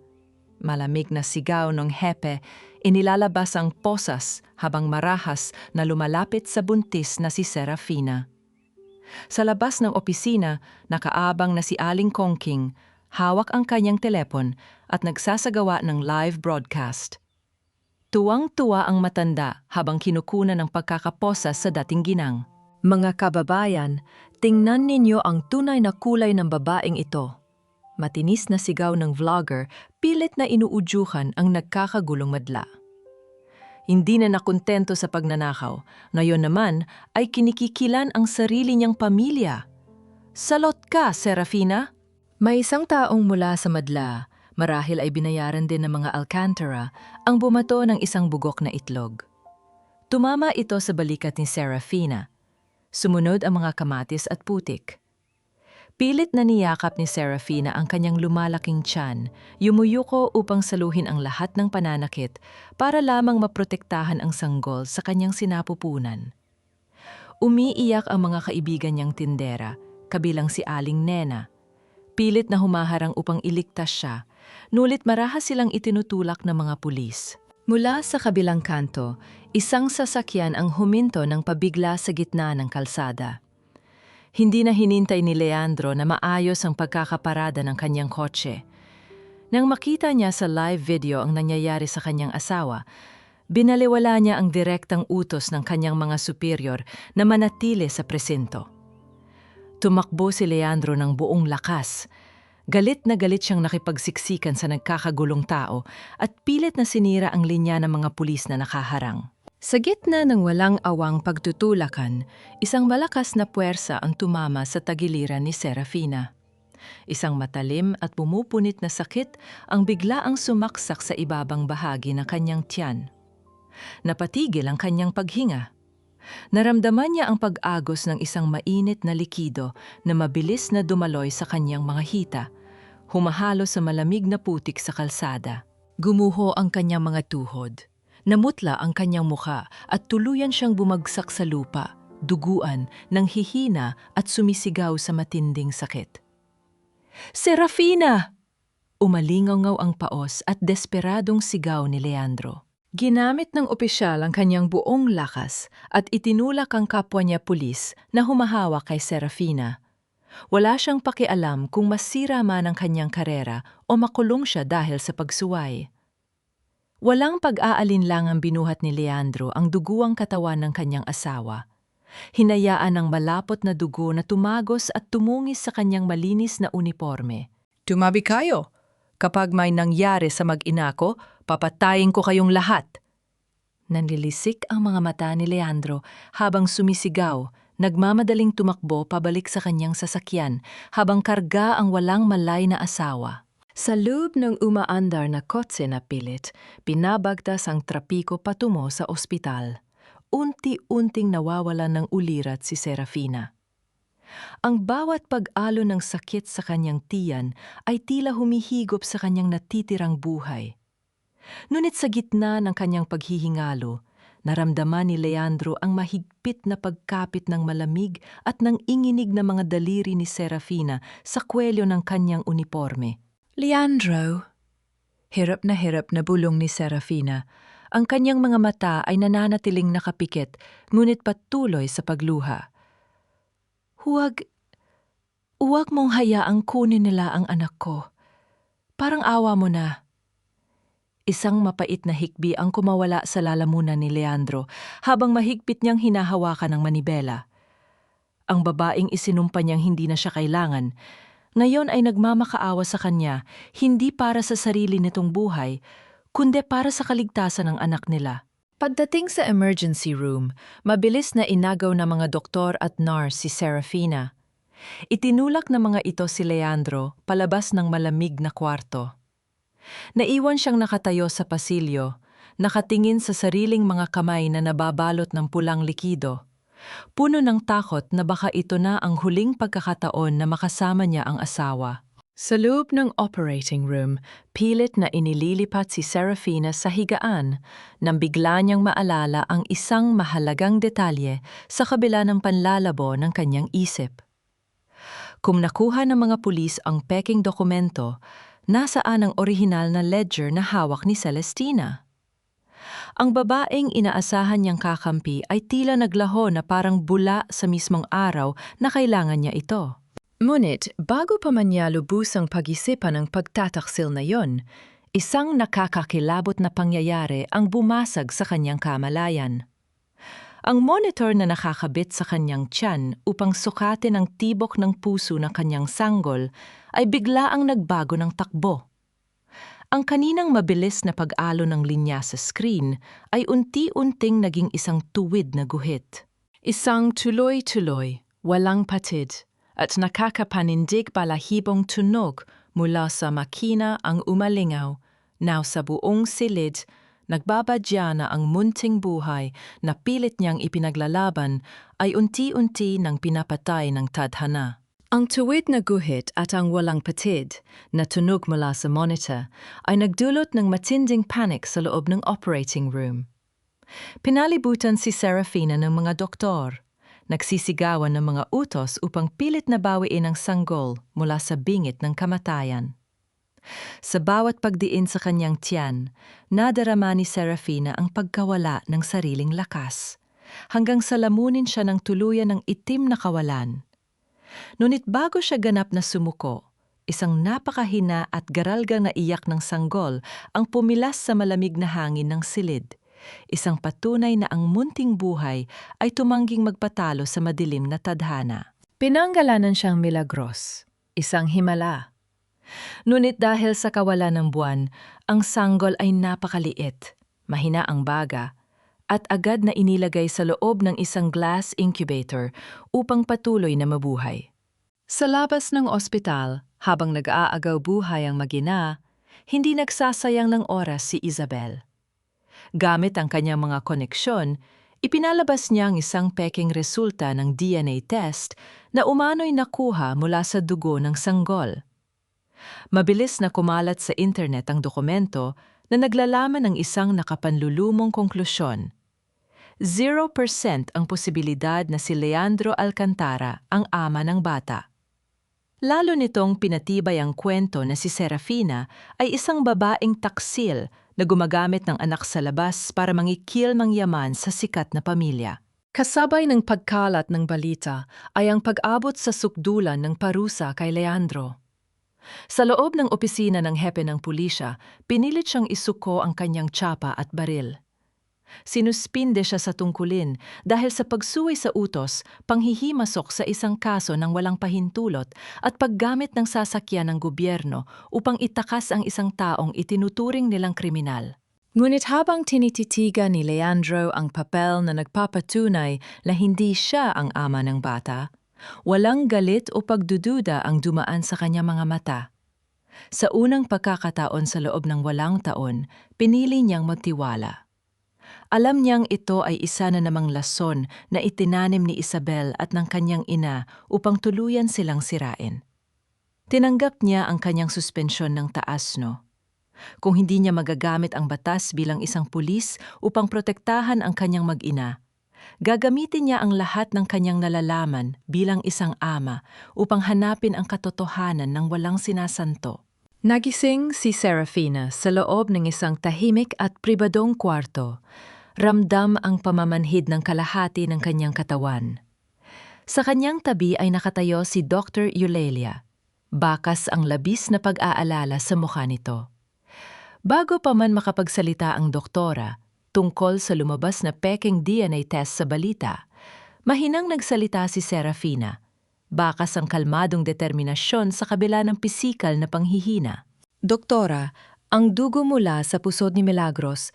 Malamig na sigaw ng hepe, inilalabas ang posas habang marahas na lumalapit sa buntis na si Serafina. Sa labas ng opisina, nakaabang na si Aling Kongking, hawak ang kanyang telepon at nagsasagawa ng live broadcast. Tuwang-tuwa ang matanda habang kinukunan ng pagkakaposas sa dating ginang. Mga kababayan, tingnan ninyo ang tunay na kulay ng babaeng ito. Matinis na sigaw ng vlogger, pilit na inuudyuhan ang nagkakagulong madla. Hindi na nakontento sa pagnanakaw, ngayon naman ay kinikikilan ang sarili niyang pamilya. Salot ka, Serafina! May isang taong mula sa madla, marahil ay binayaran din ng mga Alcantara, ang bumato ng isang bugok na itlog. Tumama ito sa balikat ni Serafina. Sumunod ang mga kamatis at putik. Pilit na niyakap ni Serafina ang kanyang lumalaking tiyan, yumuyuko upang saluhin ang lahat ng pananakit para lamang maprotektahan ang sanggol sa kanyang sinapupunan. Umiiyak ang mga kaibigan niyang tindera, kabilang si Aling Nena. Pilit na humaharang upang iligtas siya, nulit marahas silang itinutulak ng mga pulis. Mula sa kabilang kanto, isang sasakyan ang huminto ng pabigla sa gitna ng kalsada. Hindi na hinintay ni Leandro na maayos ang pagkakaparada ng kanyang kotse. Nang makita niya sa live video ang nangyayari sa kanyang asawa, binaliwala niya ang direktang utos ng kanyang mga superior na manatili sa presinto. Tumakbo si Leandro ng buong lakas. Galit na galit siyang nakipagsiksikan sa nagkakagulong tao at pilit na sinira ang linya ng mga pulis na nakaharang. Sa gitna ng walang awang pagtutulakan, isang malakas na puwersa ang tumama sa tagiliran ni Serafina. Isang matalim at pumupunit na sakit ang biglaang sumaksak sa ibabang bahagi ng kanyang tiyan. Napatigil ang kanyang paghinga. Naramdaman niya ang pag-agos ng isang mainit na likido na mabilis na dumaloy sa kanyang mga hita, humahalo sa malamig na putik sa kalsada. Gumuho ang kanyang mga tuhod. Namutla ang kanyang muka at tuluyan siyang bumagsak sa lupa, duguan, nang hihina at sumisigaw sa matinding sakit. Serafina! Umalingaw ang paos at desperadong sigaw ni Leandro. Ginamit ng opisyal ang kanyang buong lakas at itinulak ang kapwa niya pulis na humahawak kay Serafina. Wala siyang pakialam kung masira man ang kanyang karera o makulong siya dahil sa pagsuway. Walang pag-aalinlangang binuhat ni Leandro ang duguang katawan ng kanyang asawa. Hinayaan ng malapot na dugo na tumagos at tumungis sa kanyang malinis na uniforme. Tumabi kayo! Kapag may nangyari sa mag-ina ko, papatayin ko kayong lahat. Nanlilisik ang mga mata ni Leandro habang sumisigaw, nagmamadaling tumakbo pabalik sa kanyang sasakyan habang karga ang walang malay na asawa. Sa loob ng umaandar na kotse na pilit, pinabagtas ang trapiko patungo sa ospital. Unti-unting nawawalan ng ulirat si Serafina. Ang bawat pag-alo ng sakit sa kanyang tiyan ay tila humihigop sa kanyang natitirang buhay. Ngunit sa gitna ng kanyang paghihingalo, naramdaman ni Leandro ang mahigpit na pagkapit ng malamig at ng inginig na mga daliri ni Serafina sa kwelyo ng kanyang uniforme. Leandro! Hirap na bulong ni Serafina. Ang kanyang mga mata ay nananatiling nakapikit, ngunit patuloy sa pagluha. Huwag mong hayaang kunin nila ang anak ko. Parang awa mo na. Isang mapait na hikbi ang kumawala sa lalamunan ni Leandro habang mahigpit niyang hinahawakan ng manibela. Ang babaeng isinumpa niyang hindi na siya kailangan, ngayon ay nagmamakaawa sa kanya hindi para sa sarili nitong buhay, kundi para sa kaligtasan ng anak nila. Pagdating sa emergency room, mabilis na inagaw ng mga doktor at nurse si Serafina. Itinulak ng mga ito si Leandro palabas ng malamig na kwarto. Naiwan siyang nakatayo sa pasilyo, nakatingin sa sariling mga kamay na nababalot ng pulang likido. Puno ng takot na baka ito na ang huling pagkakataon na makasama niya ang asawa. Sa loob ng operating room, pilit na inililipat si Serafina sa higaan nang bigla niyang maalala ang isang mahalagang detalye sa kabila ng panlalabo ng kanyang isip. Kung nakuha ng mga pulis ang peking dokumento, nasaan ang orihinal na ledger na hawak ni Celestina? Ang babaeng inaasahan niyang kakampi ay tila naglaho na parang bula sa mismong araw na kailangan niya ito. Ngunit bago pa man niya lubusang pag-isipan ang pagtataksil na yon, isang nakakakilabot na pangyayari ang bumasag sa kanyang kamalayan. Ang monitor na nakakabit sa kanyang tiyan upang sukatin ang tibok ng puso ng kanyang sanggol ay bigla ang nagbago ng takbo. Ang kaninang mabilis na pag-alo ng linya sa screen ay unti-unting naging isang tuwid na guhit. Isang tuloy-tuloy, walang patid, at nakakapanindig balahibong tunog mula sa makina ang umalingaw, now sa buong silid, nagbabadya na ang munting buhay na pilit niyang ipinaglalaban ay unti-unti nang pinapatay ng tadhana. Ang tuwid na guhit at ang walang patid na tunog mula sa monitor ay nagdulot ng matinding panic sa loob ng operating room. Pinalibutan si Serafina ng mga doktor. Nagsisigawan ng mga utos upang pilit na bawiin ang sanggol mula sa bingit ng kamatayan. Sa bawat pagdiin sa kanyang tiyan, nadarama ni Serafina ang pagkawala ng sariling lakas, hanggang salamunin siya ng tuluyan ng itim na kawalan. Ngunit bago siya ganap na sumuko, isang napakahina at garalgang na iyak ng sanggol ang pumilas sa malamig na hangin ng silid. Isang patunay na ang munting buhay ay tumangging magpatalo sa madilim na tadhana. Pinanggalanan siyang Milagros, isang himala. Ngunit dahil sa kawalan ng buwan, ang sanggol ay napakaliit, mahina ang baga, at agad na inilagay sa loob ng isang glass incubator upang patuloy na mabuhay. Sa labas ng ospital, habang nag-aagaw buhay ang mag-ina, hindi nagsasayang ng oras si Isabel. Gamit ang kanyang mga koneksyon, ipinalabas niya ang isang peking resulta ng DNA test na umano'y nakuha mula sa dugo ng sanggol. Mabilis na kumalat sa internet ang dokumento na naglalaman ng isang nakapanlulumong konklusyon. 0% ang posibilidad na si Leandro Alcantara ang ama ng bata. Lalo nitong pinatibay ang kwento na si Serafina ay isang babaeng taksil na gumagamit ng anak sa labas para mangikil ng yaman sa sikat na pamilya. Kasabay ng pagkalat ng balita ay ang pag-abot sa sukdulan ng parusa kay Leandro. Sa loob ng opisina ng hepe ng pulisya, pinilit siyang isuko ang kanyang tsapa at baril. Sinuspinde siya sa tungkulin dahil sa pagsuway sa utos, panghihimasok sa isang kaso ng walang pahintulot at paggamit ng sasakyan ng gobyerno upang itakas ang isang taong itinuturing nilang kriminal. Ngunit habang tinititigan ni Leandro ang papel na nagpapatunay na hindi siya ang ama ng bata, walang galit o pagdududa ang dumaan sa kanyang mga mata. Sa unang pagkakataon sa loob ng 8 taon, pinili niyang magtiwala. Alam niyang ito ay isa na namang lason na itinanim ni Isabel at ng kanyang ina upang tuluyan silang sirain. Tinanggap niya ang kanyang suspensyon ng taasno. Kung hindi niya magagamit ang batas bilang isang pulis upang protektahan ang kanyang mag-ina, gagamitin niya ang lahat ng kanyang nalalaman bilang isang ama upang hanapin ang katotohanan ng walang sinasanto. Nagising si Serafina sa loob ng isang tahimik at pribadong kwarto. Ramdam ang pamamanhid ng kalahati ng kanyang katawan. Sa kanyang tabi ay nakatayo si Dr. Eulalia. Bakas ang labis na pag-aalala sa mukha nito. Bago pa man makapagsalita ang doktora tungkol sa lumabas na peking DNA test sa balita, mahinang nagsalita si Serafina. Bakas ang kalmadong determinasyon sa kabila ng pisikal na panghihina. Doktora, ang dugo mula sa pusod ni Milagros,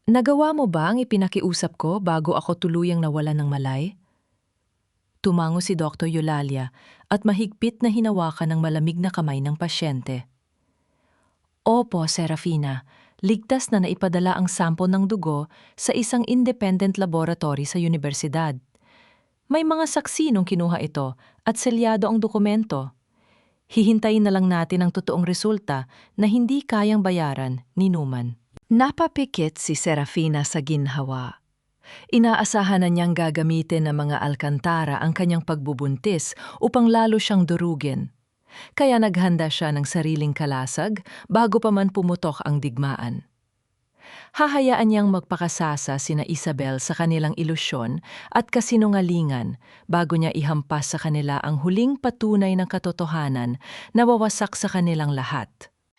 nagawa mo ba ang ipinakiusap ko bago ako tuluyang nawalan ng malay? Tumango si Dr. Eulalia at mahigpit na hinawakan ng malamig na kamay ng pasyente. Opo, Serafina, ligtas na naipadala ang sample ng dugo sa isang independent laboratory sa universidad. May mga saksi nung kinuha ito at selyado ang dokumento. Hihintayin na lang natin ang totoong resulta na hindi kayang bayaran ni Numan. Napapikit si Serafina sa ginhawa. Inaasahan na niyang gagamitin ng mga alkantara ang kanyang pagbubuntis upang lalo siyang durugin. Kaya naghanda siya ng sariling kalasag bago pa man pumutok ang digmaan. Hahayaan niyang magpakasasa sina Isabel sa kanilang ilusyon at kasinungalingan bago niya ihampas sa kanila ang huling patunay ng katotohanan na wawasak sa kanilang lahat.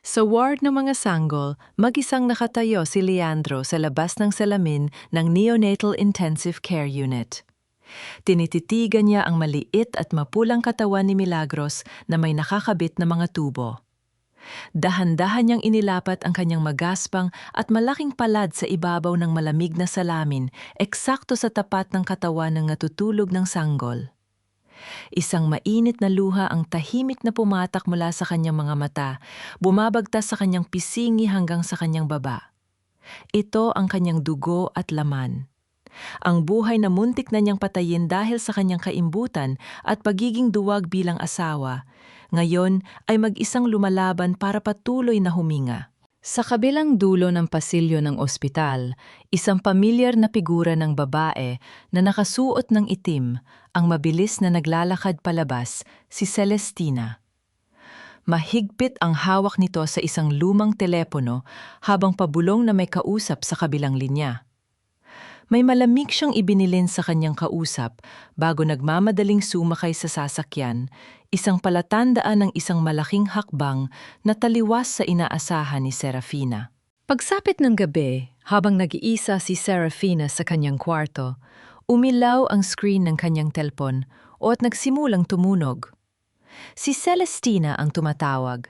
Sa ward ng mga sanggol, mag-isang nakatayo si Leandro sa labas ng salamin ng Neonatal Intensive Care Unit. Tinititigan niya ang maliit at mapulang katawan ni Milagros na may nakakabit na mga tubo. Dahan-dahan niyang inilapat ang kanyang magaspang at malaking palad sa ibabaw ng malamig na salamin, eksakto sa tapat ng katawan ng natutulog ng sanggol. Isang mainit na luha ang tahimik na pumatak mula sa kanyang mga mata, bumabagtas sa kanyang pisingi hanggang sa kanyang baba. Ito ang kanyang dugo at laman. Ang buhay na muntik na niyang patayin dahil sa kanyang kaimbutan at pagiging duwag bilang asawa, ngayon ay mag-isang lumalaban para patuloy na huminga. Sa kabilang dulo ng pasilyo ng ospital, isang pamilyar na figura ng babae na nakasuot ng itim, ang mabilis na naglalakad palabas, si Celestina. Mahigpit ang hawak nito sa isang lumang telepono habang pabulong na may kausap sa kabilang linya. May malamig siyang ibinilin sa kanyang kausap bago nagmamadaling sumakay sa sasakyan, isang palatandaan ng isang malaking hakbang na taliwas sa inaasahan ni Serafina. Pagsapit ng gabi, habang nag-iisa si Serafina sa kanyang kwarto, umilaw ang screen ng kanyang telpon at nagsimulang tumunog. Si Celestina ang tumatawag.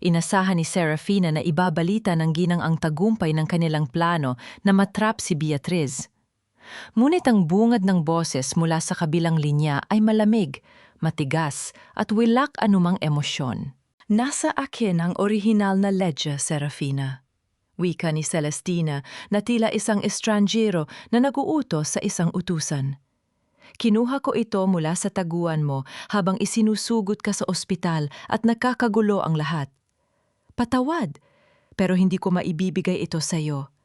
Inasahan ni Serafina na ibabalita ng ginang ang tagumpay ng kanilang plano na matrap si Beatriz. Ngunit ang bungad ng boses mula sa kabilang linya ay malamig, matigas at wilak anumang emosyon. Nasa akin ang orihinal na ledya, Serafina. Wika ni Celestina na tila isang estranjero na naguutos sa isang utusan. Kinuha ko ito mula sa taguan mo habang isinusugot ka sa ospital at nakakagulo ang lahat. Patawad, pero hindi ko maibibigay ito sa iyo.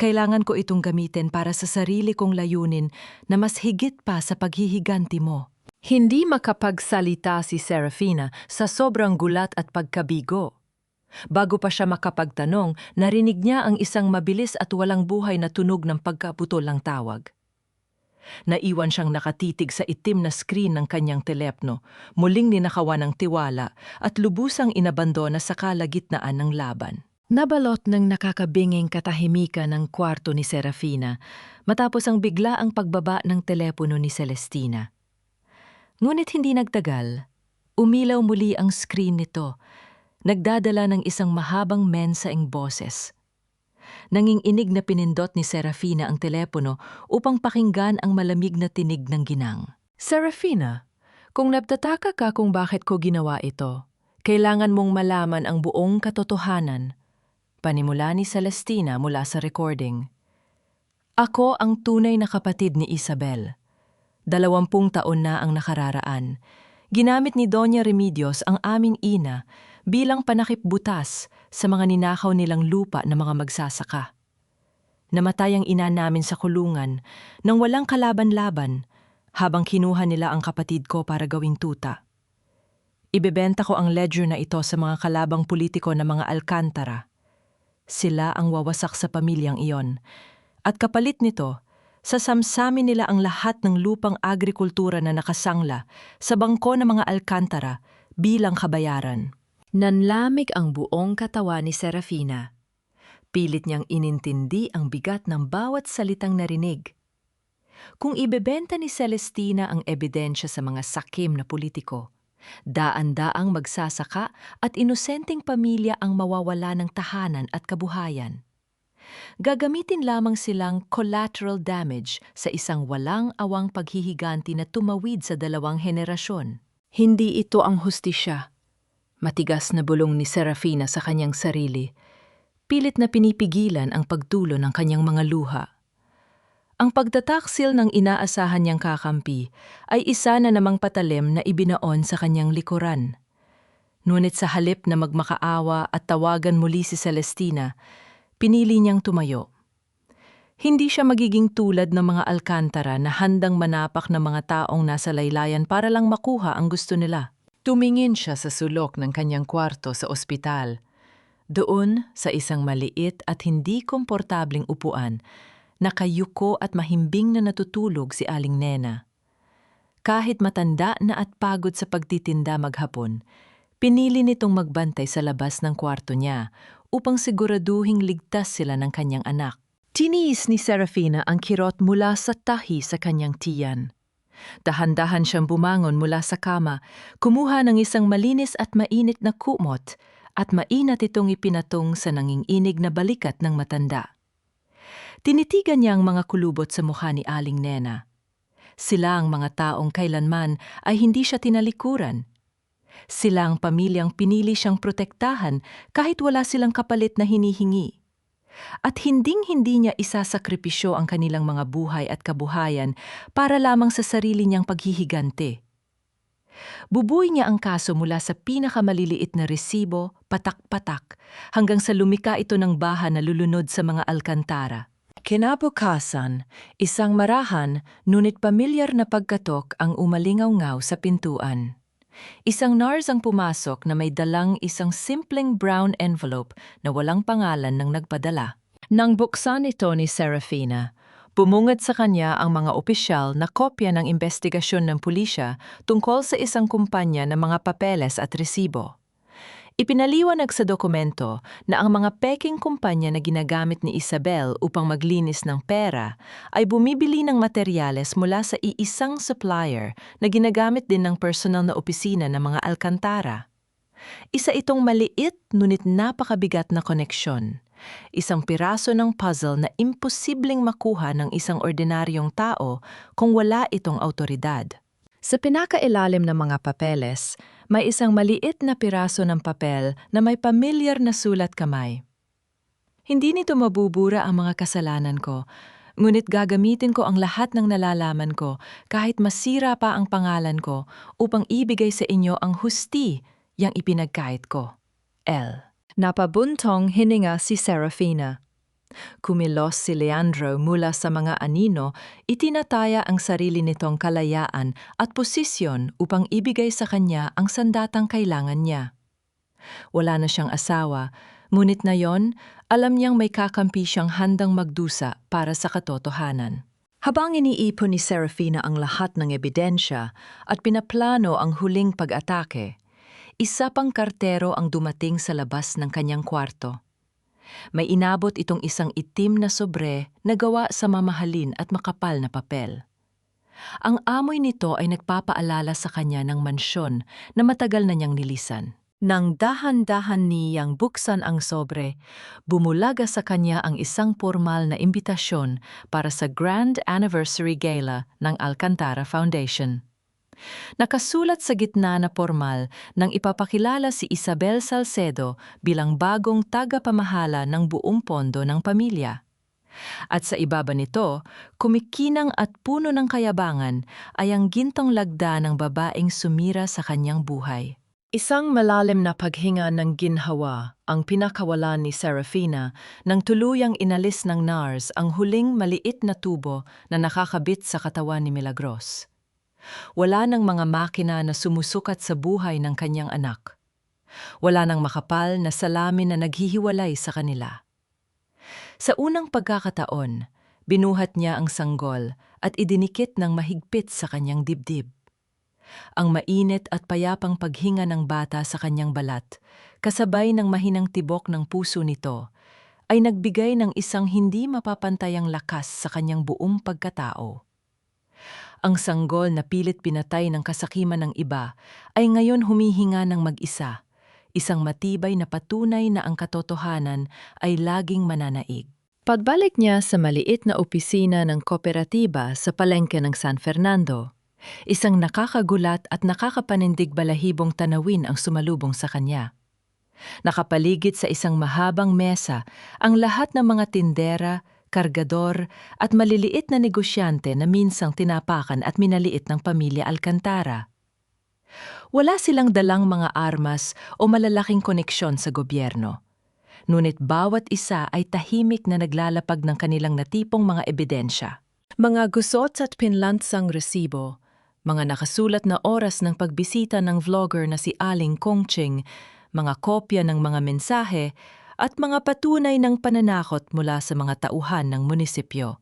Kailangan ko itong gamitin para sa sarili kong layunin na mas higit pa sa paghihiganti mo. Hindi makapagsalita si Serafina sa sobrang gulat at pagkabigo. Bago pa siya makapagtanong, narinig niya ang isang mabilis at walang buhay na tunog ng pagkaputol ng tawag. Naiwan siyang nakatitig sa itim na screen ng kanyang telepno, muling ninakawan ng tiwala at lubusang inabandona sa kalagitnaan ng laban. Nabalot ng nakakabinging katahimikan ng kwarto ni Serafina matapos ang biglaang pagbaba ng telepono ni Celestina. Ngunit hindi nagtagal, umilaw muli ang screen nito, nagdadala ng isang mahabang mensaeng boses. Nanginginig na pinindot ni Serafina ang telepono upang pakinggan ang malamig na tinig ng ginang. Serafina, kung nagtataka ka kung bakit ko ginawa ito, kailangan mong malaman ang buong katotohanan. Panimula ni Celestina mula sa recording. Ako ang tunay na kapatid ni Isabel. 20 taon na ang nakararaan. Ginamit ni Doña Remedios ang aming ina bilang panakipbutas sa mga ninakaw nilang lupa ng mga magsasaka. Namatay ang ina namin sa kulungan nang walang kalaban-laban habang kinuha nila ang kapatid ko para gawing tuta. Ibebenta ko ang ledger na ito sa mga kalabang politiko na mga Alcantara. Sila ang wawasak sa pamilyang iyon. At kapalit nito, sasamsamin nila ang lahat ng lupang agrikultura na nakasangla sa bangko ng mga Alcantara bilang kabayaran. Nanlamig ang buong katawan ni Serafina. Pilit niyang inintindi ang bigat ng bawat salitang narinig. Kung ibebenta ni Celestina ang ebidensya sa mga sakim na politiko, daan-daang magsasaka at inosenteng pamilya ang mawawala ng tahanan at kabuhayan. Gagamitin lamang silang collateral damage sa isang walang awang paghihiganti na tumawid sa 2 henerasyon. Hindi ito ang hustisya. Matigas na bulong ni Serafina sa kanyang sarili. Pilit na pinipigilan ang pagtulo ng kanyang mga luha. Ang pagtataksil ng inaasahan niyang kakampi ay isa na namang patalim na ibinaon sa kanyang likuran. Ngunit sa halip na magmakaawa at tawagan muli si Celestina, pinili niyang tumayo. Hindi siya magiging tulad ng mga Alcantara na handang manapak ng mga taong nasa laylayan para lang makuha ang gusto nila. Tumingin siya sa sulok ng kanyang kwarto sa ospital. Doon, sa isang maliit at hindi komportabling upuan, nakayuko at mahimbing na natutulog si Aling Nena. Kahit matanda na at pagod sa pagtitinda maghapon, pinili nitong magbantay sa labas ng kwarto niya upang siguraduhing ligtas sila ng kanyang anak. Tiniis ni Serafina ang kirot mula sa tahi sa kanyang tiyan. Dahan-dahan siyang bumangon mula sa kama, kumuha ng isang malinis at mainit na kumot at mainat itong ipinatong sa nanginginig na balikat ng matanda. Tinitigan niya ang mga kulubot sa mukha ni Aling Nena. Sila ang mga taong kailanman ay hindi siya tinalikuran. Sila ang pamilyang pinili siyang protektahan kahit wala silang kapalit na hinihingi. At hinding-hindi niya isasakripisyo ang kanilang mga buhay at kabuhayan para lamang sa sarili niyang paghihigante. Bubuy niya ang kaso mula sa pinakamaliliit na resibo, patak-patak, hanggang sa lumika ito ng baha na lulunod sa mga Alcantara. Kinabukasan, isang marahan, ngunit pamilyar na pagkatok ang umalingaw-ngaw sa pintuan. Isang nurse ang pumasok na may dalang isang simpleng brown envelope na walang pangalan ng nagpadala. Nang buksan ito ni Serafina, bumungad sa kanya ang mga opisyal na kopya ng investigasyon ng pulisya tungkol sa isang kumpanya ng mga papeles at resibo. Ipinaliwanag sa dokumento na ang mga peking kumpanya na ginagamit ni Isabel upang maglinis ng pera ay bumibili ng materyales mula sa iisang supplier na ginagamit din ng personal na opisina ng mga Alcantara. Isa itong maliit ngunit napakabigat na koneksyon. Isang piraso ng puzzle na imposibleng makuha ng isang ordinaryong tao kung wala itong awtoridad. Sa pinakailalim ng mga papeles, may isang maliit na piraso ng papel na may pamilyar na sulat kamay. Hindi nito mabubura ang mga kasalanan ko, ngunit gagamitin ko ang lahat ng nalalaman ko kahit masira pa ang pangalan ko upang ibigay sa inyo ang husti yang ipinagkait ko. L. Napabuntong hininga si Serafina. Kumilos si Leandro mula sa mga anino, itinataya ang sarili nitong kalayaan at posisyon upang ibigay sa kanya ang sandatang kailangan niya. Wala na siyang asawa, ngunit ngayon, alam niyang may kakampi siyang handang magdusa para sa katotohanan. Habang iniipon ni Serafina ang lahat ng ebidensya at pinaplano ang huling pag-atake, isa pang kartero ang dumating sa labas ng kanyang kwarto. May inabot itong isang itim na sobre na gawa sa mamahalin at makapal na papel. Ang amoy nito ay nagpapaalala sa kanya ng mansyon na matagal na niyang nilisan. Nang dahan-dahan niyang buksan ang sobre, bumulaga sa kanya ang isang formal na imbitasyon para sa Grand Anniversary Gala ng Alcantara Foundation. Nakasulat sa gitna na pormal nang ipapakilala si Isabel Salcedo bilang bagong tagapamahala ng buong pondo ng pamilya. At sa ibaba nito, kumikinang at puno ng kayabangan ay ang gintong lagda ng babaeng sumira sa kanyang buhay. Isang malalim na paghinga ng ginhawa ang pinakawalan ni Serafina nang tuluyang inalis ng NARS ang huling maliit na tubo na nakakabit sa katawan ni Milagros. Wala nang mga makina na sumusukat sa buhay ng kanyang anak. Wala nang makapal na salamin na naghihiwalay sa kanila. Sa unang pagkakataon, binuhat niya ang sanggol at idinikit ng mahigpit sa kanyang dibdib. Ang mainit at payapang paghinga ng bata sa kanyang balat, kasabay ng mahinang tibok ng puso nito, ay nagbigay ng isang hindi mapapantayang lakas sa kanyang buong pagkatao. Ang sanggol na pilit pinatay ng kasakiman ng iba ay ngayon humihinga ng mag-isa, isang matibay na patunay na ang katotohanan ay laging mananaig. Pagbalik niya sa maliit na opisina ng kooperatiba sa palengke ng San Fernando, isang nakakagulat at nakakapanindig balahibong tanawin ang sumalubong sa kanya. Nakapaligid sa isang mahabang mesa ang lahat ng mga tindera, kargador at maliliit na negosyante na minsang tinapakan at minaliit ng pamilya Alcantara. Wala silang dalang mga armas o malalaking koneksyon sa gobyerno. Ngunit bawat isa ay tahimik na naglalapag ng kanilang natipong mga ebidensya. Mga gusot at pinlansang resibo, mga nakasulat na oras ng pagbisita ng vlogger na si Aling Kongching, mga kopya ng mga mensahe, at mga patunay ng pananakot mula sa mga tauhan ng munisipyo.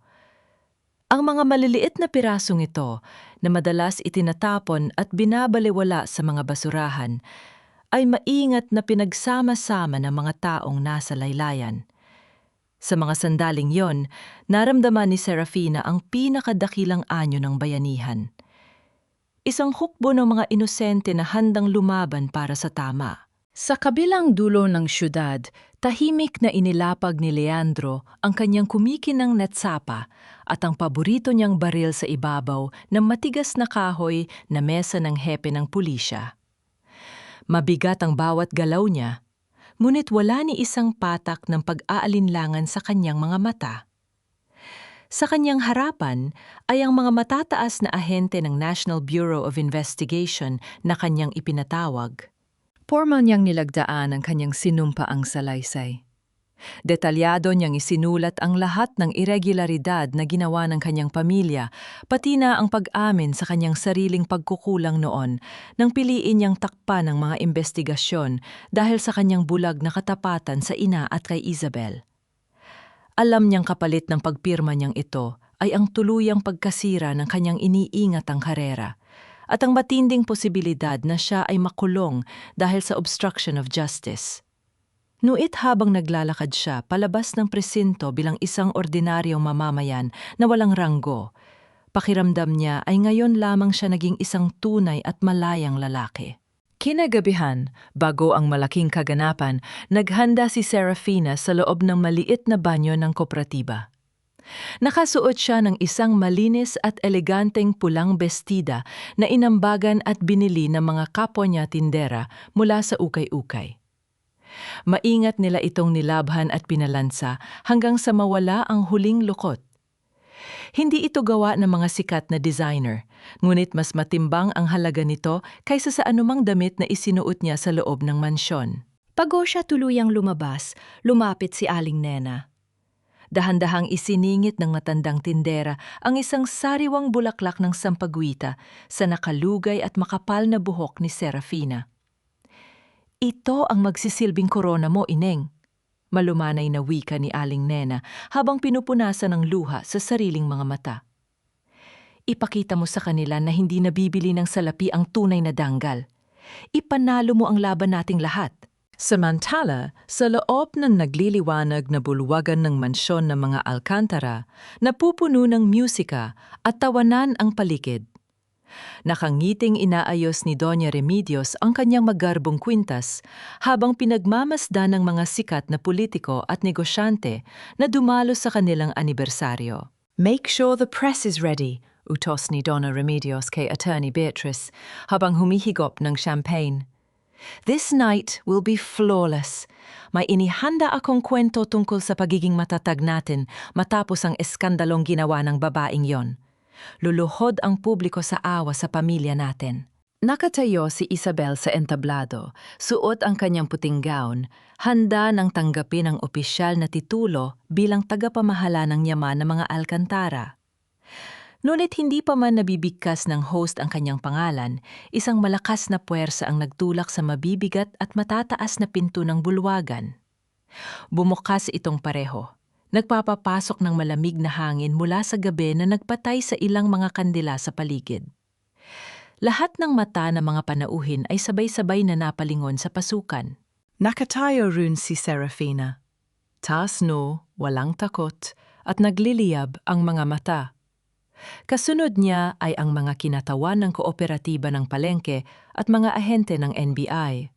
Ang mga maliliit na pirasong ito, na madalas itinatapon at binabaliwala sa mga basurahan, ay maingat na pinagsama-sama ng mga taong nasa laylayan. Sa mga sandaling yon, naramdaman ni Serafina ang pinakadakilang anyo ng bayanihan. Isang hukbo ng mga inosente na handang lumaban para sa tama. Sa kabilang dulo ng syudad, tahimik na inilapag ni Leandro ang kanyang kumikinang netsapa at ang paborito niyang baril sa ibabaw ng matigas na kahoy na mesa ng hepe ng pulisya. Mabigat ang bawat galaw niya, ngunit wala ni isang patak ng pag-aalinlangan sa kanyang mga mata. Sa kanyang harapan ay ang mga matataas na ahente ng National Bureau of Investigation na kanyang ipinatawag. Formal niyang nilagdaan ang kanyang sinumpaang salaysay. Detalyado niyang isinulat ang lahat ng irregularidad na ginawa ng kanyang pamilya, pati na ang pag-amin sa kanyang sariling pagkukulang noon nang piliin niyang takpan ng mga investigasyon dahil sa kanyang bulag na katapatan sa ina at kay Isabel. Alam niyang kapalit ng pagpirma niyang ito ay ang tuluyang pagkasira ng kanyang iniingatang karera at ang matinding posibilidad na siya ay makulong dahil sa obstruction of justice. Nuit habang naglalakad siya palabas ng presinto bilang isang ordinaryong mamamayan na walang ranggo, pakiramdam niya ay ngayon lamang siya naging isang tunay at malayang lalaki. Kinagabihan, bago ang malaking kaganapan, naghanda si Serafina sa loob ng maliit na banyo ng kooperatiba. Nakasuot siya ng isang malinis at eleganteng pulang bestida na inambagan at binili ng mga kapwa niya tindera mula sa ukay-ukay. Maingat nila itong nilabhan at pinalansa hanggang sa mawala ang huling lukot. Hindi ito gawa ng mga sikat na designer, ngunit mas matimbang ang halaga nito kaysa sa anumang damit na isinuot niya sa loob ng mansyon. Bago siya tuluyang lumabas, lumapit si Aling Nena. Dahan-dahang isiningit ng matandang tindera ang isang sariwang bulaklak ng sampagwita sa nakalugay at makapal na buhok ni Serafina. Ito ang magsisilbing korona mo, Ineng. Malumanay na wika ni Aling Nena habang pinupunasan ng luha sa sariling mga mata. Ipakita mo sa kanila na hindi nabibili ng salapi ang tunay na danggal. Ipanalo mo ang laban nating lahat. Samantala, sa loob ng nagliliwanag na bulwagan ng mansyon ng mga Alcantara, napupuno ng musika at tawanan ang paligid. Nakangiting inaayos ni Doña Remedios ang kanyang magarbong kwintas habang pinagmamasdan ng mga sikat na politiko at negosyante na dumalo sa kanilang anibersaryo. Make sure the press is ready, utos ni Donna Remedios kay Attorney Beatrice habang humihigop ng champagne. This night will be flawless. May inihanda akong kwento tungkol sa pagiging matatag natin matapos ang eskandalong ginawa ng babaeng yon. Luluhod ang publiko sa awa sa pamilya natin. Nakatayo si Isabel sa entablado, suot ang kanyang puting gown, handa nang tanggapin ang opisyal na titulo bilang tagapamahala ng yaman ng mga Alcantara. Ngunit hindi pa man nabibigkas ng host ang kanyang pangalan, isang malakas na puwersa ang nagtulak sa mabibigat at matataas na pinto ng bulwagan. Bumukas itong pareho. Nagpapapasok ng malamig na hangin mula sa gabi na nagpatay sa ilang mga kandila sa paligid. Lahat ng mata ng mga panauhin ay sabay-sabay na napalingon sa pasukan. Nakatayo rin si Serafina. Taas no, walang takot, at nagliliyab ang mga mata. Kasunod niya ay ang mga kinatawan ng kooperatiba ng palengke at mga ahente ng NBI.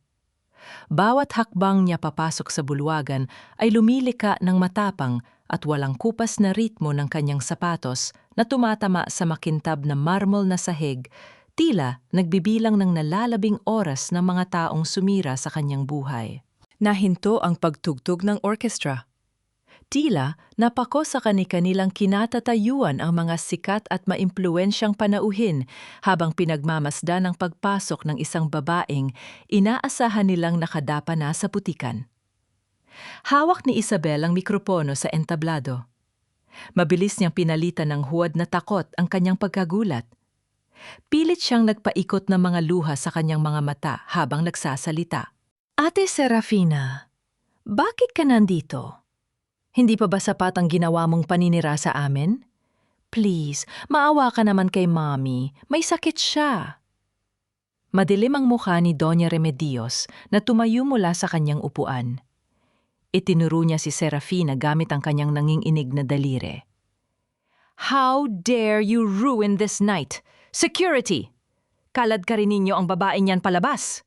Bawat hakbang niya papasok sa bulwagan ay lumilika ng matapang at walang kupas na ritmo ng kanyang sapatos na tumatama sa makintab na marmol na sahig, tila nagbibilang ng nalalabing oras ng mga taong sumira sa kanyang buhay. Nahinto ang pagtugtog ng orkestra. Tila napako sa kani-kanilang kinatatayuan ang mga sikat at maimpluwensyang panauhin habang pinagmamasda ng pagpasok ng isang babaeng inaasahan nilang nakadapa na sa putikan. Hawak ni Isabel ang mikropono sa entablado. Mabilis niyang pinalitan ng huwad na takot ang kanyang pagkagulat. Pilit siyang nagpaikot ng mga luha sa kanyang mga mata habang nagsasalita. Ate Serafina, bakit ka nandito? Hindi pa ba sapat ang ginawa mong paninira sa amin? Please, maawa ka naman kay Mommy. May sakit siya. Madilim ang mukha ni Doña Remedios na tumayo mula sa kanyang upuan. Itinuro niya si Serafina gamit ang kanyang nanginginig na daliri. How dare you ruin this night? Security! Kalad ka rin ninyo ang babaeng yan palabas.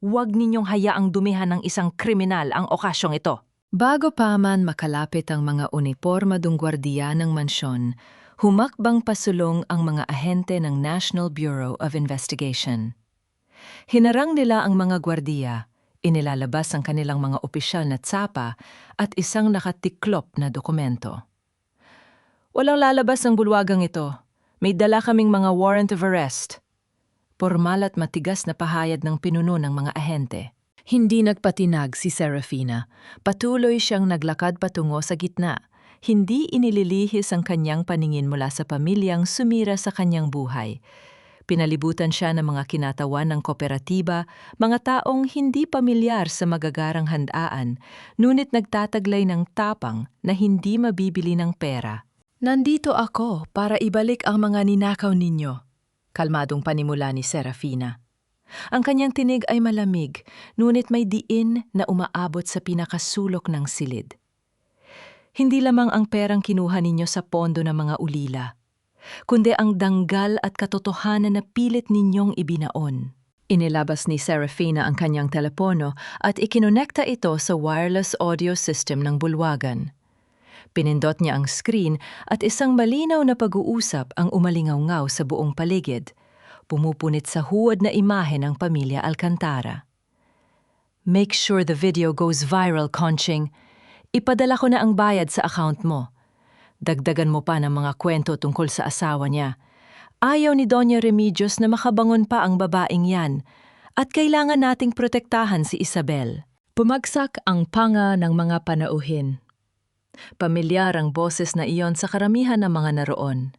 Huwag ninyong hayaang dumihan ng isang kriminal ang okasyong ito. Bago pa man makalapit ang mga unipormadong gwardiya ng mansyon, humakbang pasulong ang mga ahente ng National Bureau of Investigation. Hinarang nila ang mga gwardiya, inilalabas ang kanilang mga opisyal na tsapa at isang nakatiklop na dokumento. Walang lalabas ang bulwagang ito. May dala kaming mga warrant of arrest. Pormal at matigas na pahayag ng pinuno ng mga ahente. Hindi nagpatinag si Serafina. Patuloy siyang naglakad patungo sa gitna. Hindi inililihis ang kanyang paningin mula sa pamilyang sumira sa kanyang buhay. Pinalibutan siya ng mga kinatawan ng kooperatiba, mga taong hindi pamilyar sa magagarang handaan, ngunit nagtataglay ng tapang na hindi mabibili ng pera. Nandito ako para ibalik ang mga ninakaw ninyo. Kalmadong panimula ni Serafina. Ang kanyang tinig ay malamig, ngunit may diin na umaabot sa pinakasulok ng silid. Hindi lamang ang perang kinuha ninyo sa pondo ng mga ulila, kundi ang danggal at katotohanan na pilit ninyong ibinaon. Inilabas ni Serafina ang kanyang telepono at ikinonekta ito sa wireless audio system ng bulwagan. Pinindot niya ang screen at isang malinaw na pag-uusap ang umalingaw-ngaw sa buong paligid. Pumupunit sa huwad na imahe ng pamilya Alcantara. Make sure the video goes viral, Conching. Ipadala ko na ang bayad sa account mo. Dagdagan mo pa ng mga kwento tungkol sa asawa niya. Ayaw ni Doña Remedios na makabangon pa ang babaeng yan at kailangan nating protektahan si Isabel. Pumagsak ang panga ng mga panauhin. Pamilyar ang boses na iyon sa karamihan ng mga naroon.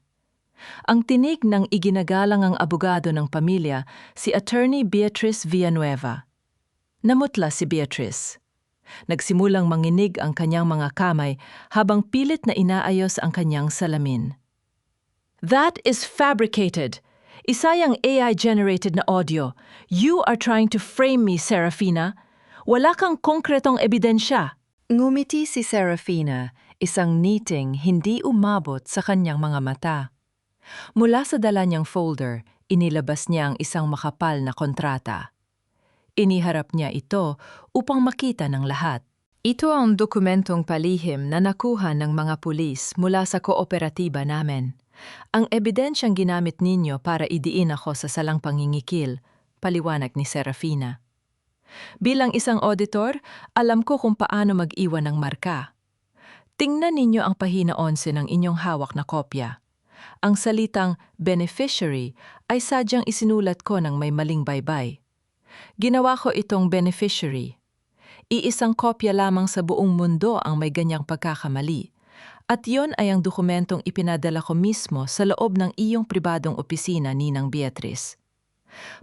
Ang tinig ng iginagalang ang abogado ng pamilya, si Attorney Beatrice Villanueva. Namutla si Beatrice. Nagsimulang manginig ang kanyang mga kamay habang pilit na inaayos ang kanyang salamin. That is fabricated. Isa yang AI-generated na audio. You are trying to frame me, Serafina. Wala kang konkretong ebidensya. Ngumiti si Serafina, isang niting hindi umabot sa kanyang mga mata. Mula sa dala niyang folder, inilabas niya ang isang makapal na kontrata. Iniharap niya ito upang makita ng lahat. Ito ang dokumentong palihim na nakuha ng mga pulis mula sa kooperatiba namin. Ang ebidensyang ginamit ninyo para idiin ako sa salang pangingikil, paliwanag ni Serafina. Bilang isang auditor, alam ko kung paano mag-iwan ng marka. Tingnan ninyo ang pahina 11 ng inyong hawak na kopya. Ang salitang beneficiary ay sadyang isinulat ko ng may maling baybay. Ginawa ko itong beneficiary. Iisang kopya lamang sa buong mundo ang may ganyang pagkakamali. At yon ay ang dokumentong ipinadala ko mismo sa loob ng iyong pribadong opisina, Ninang Beatrice.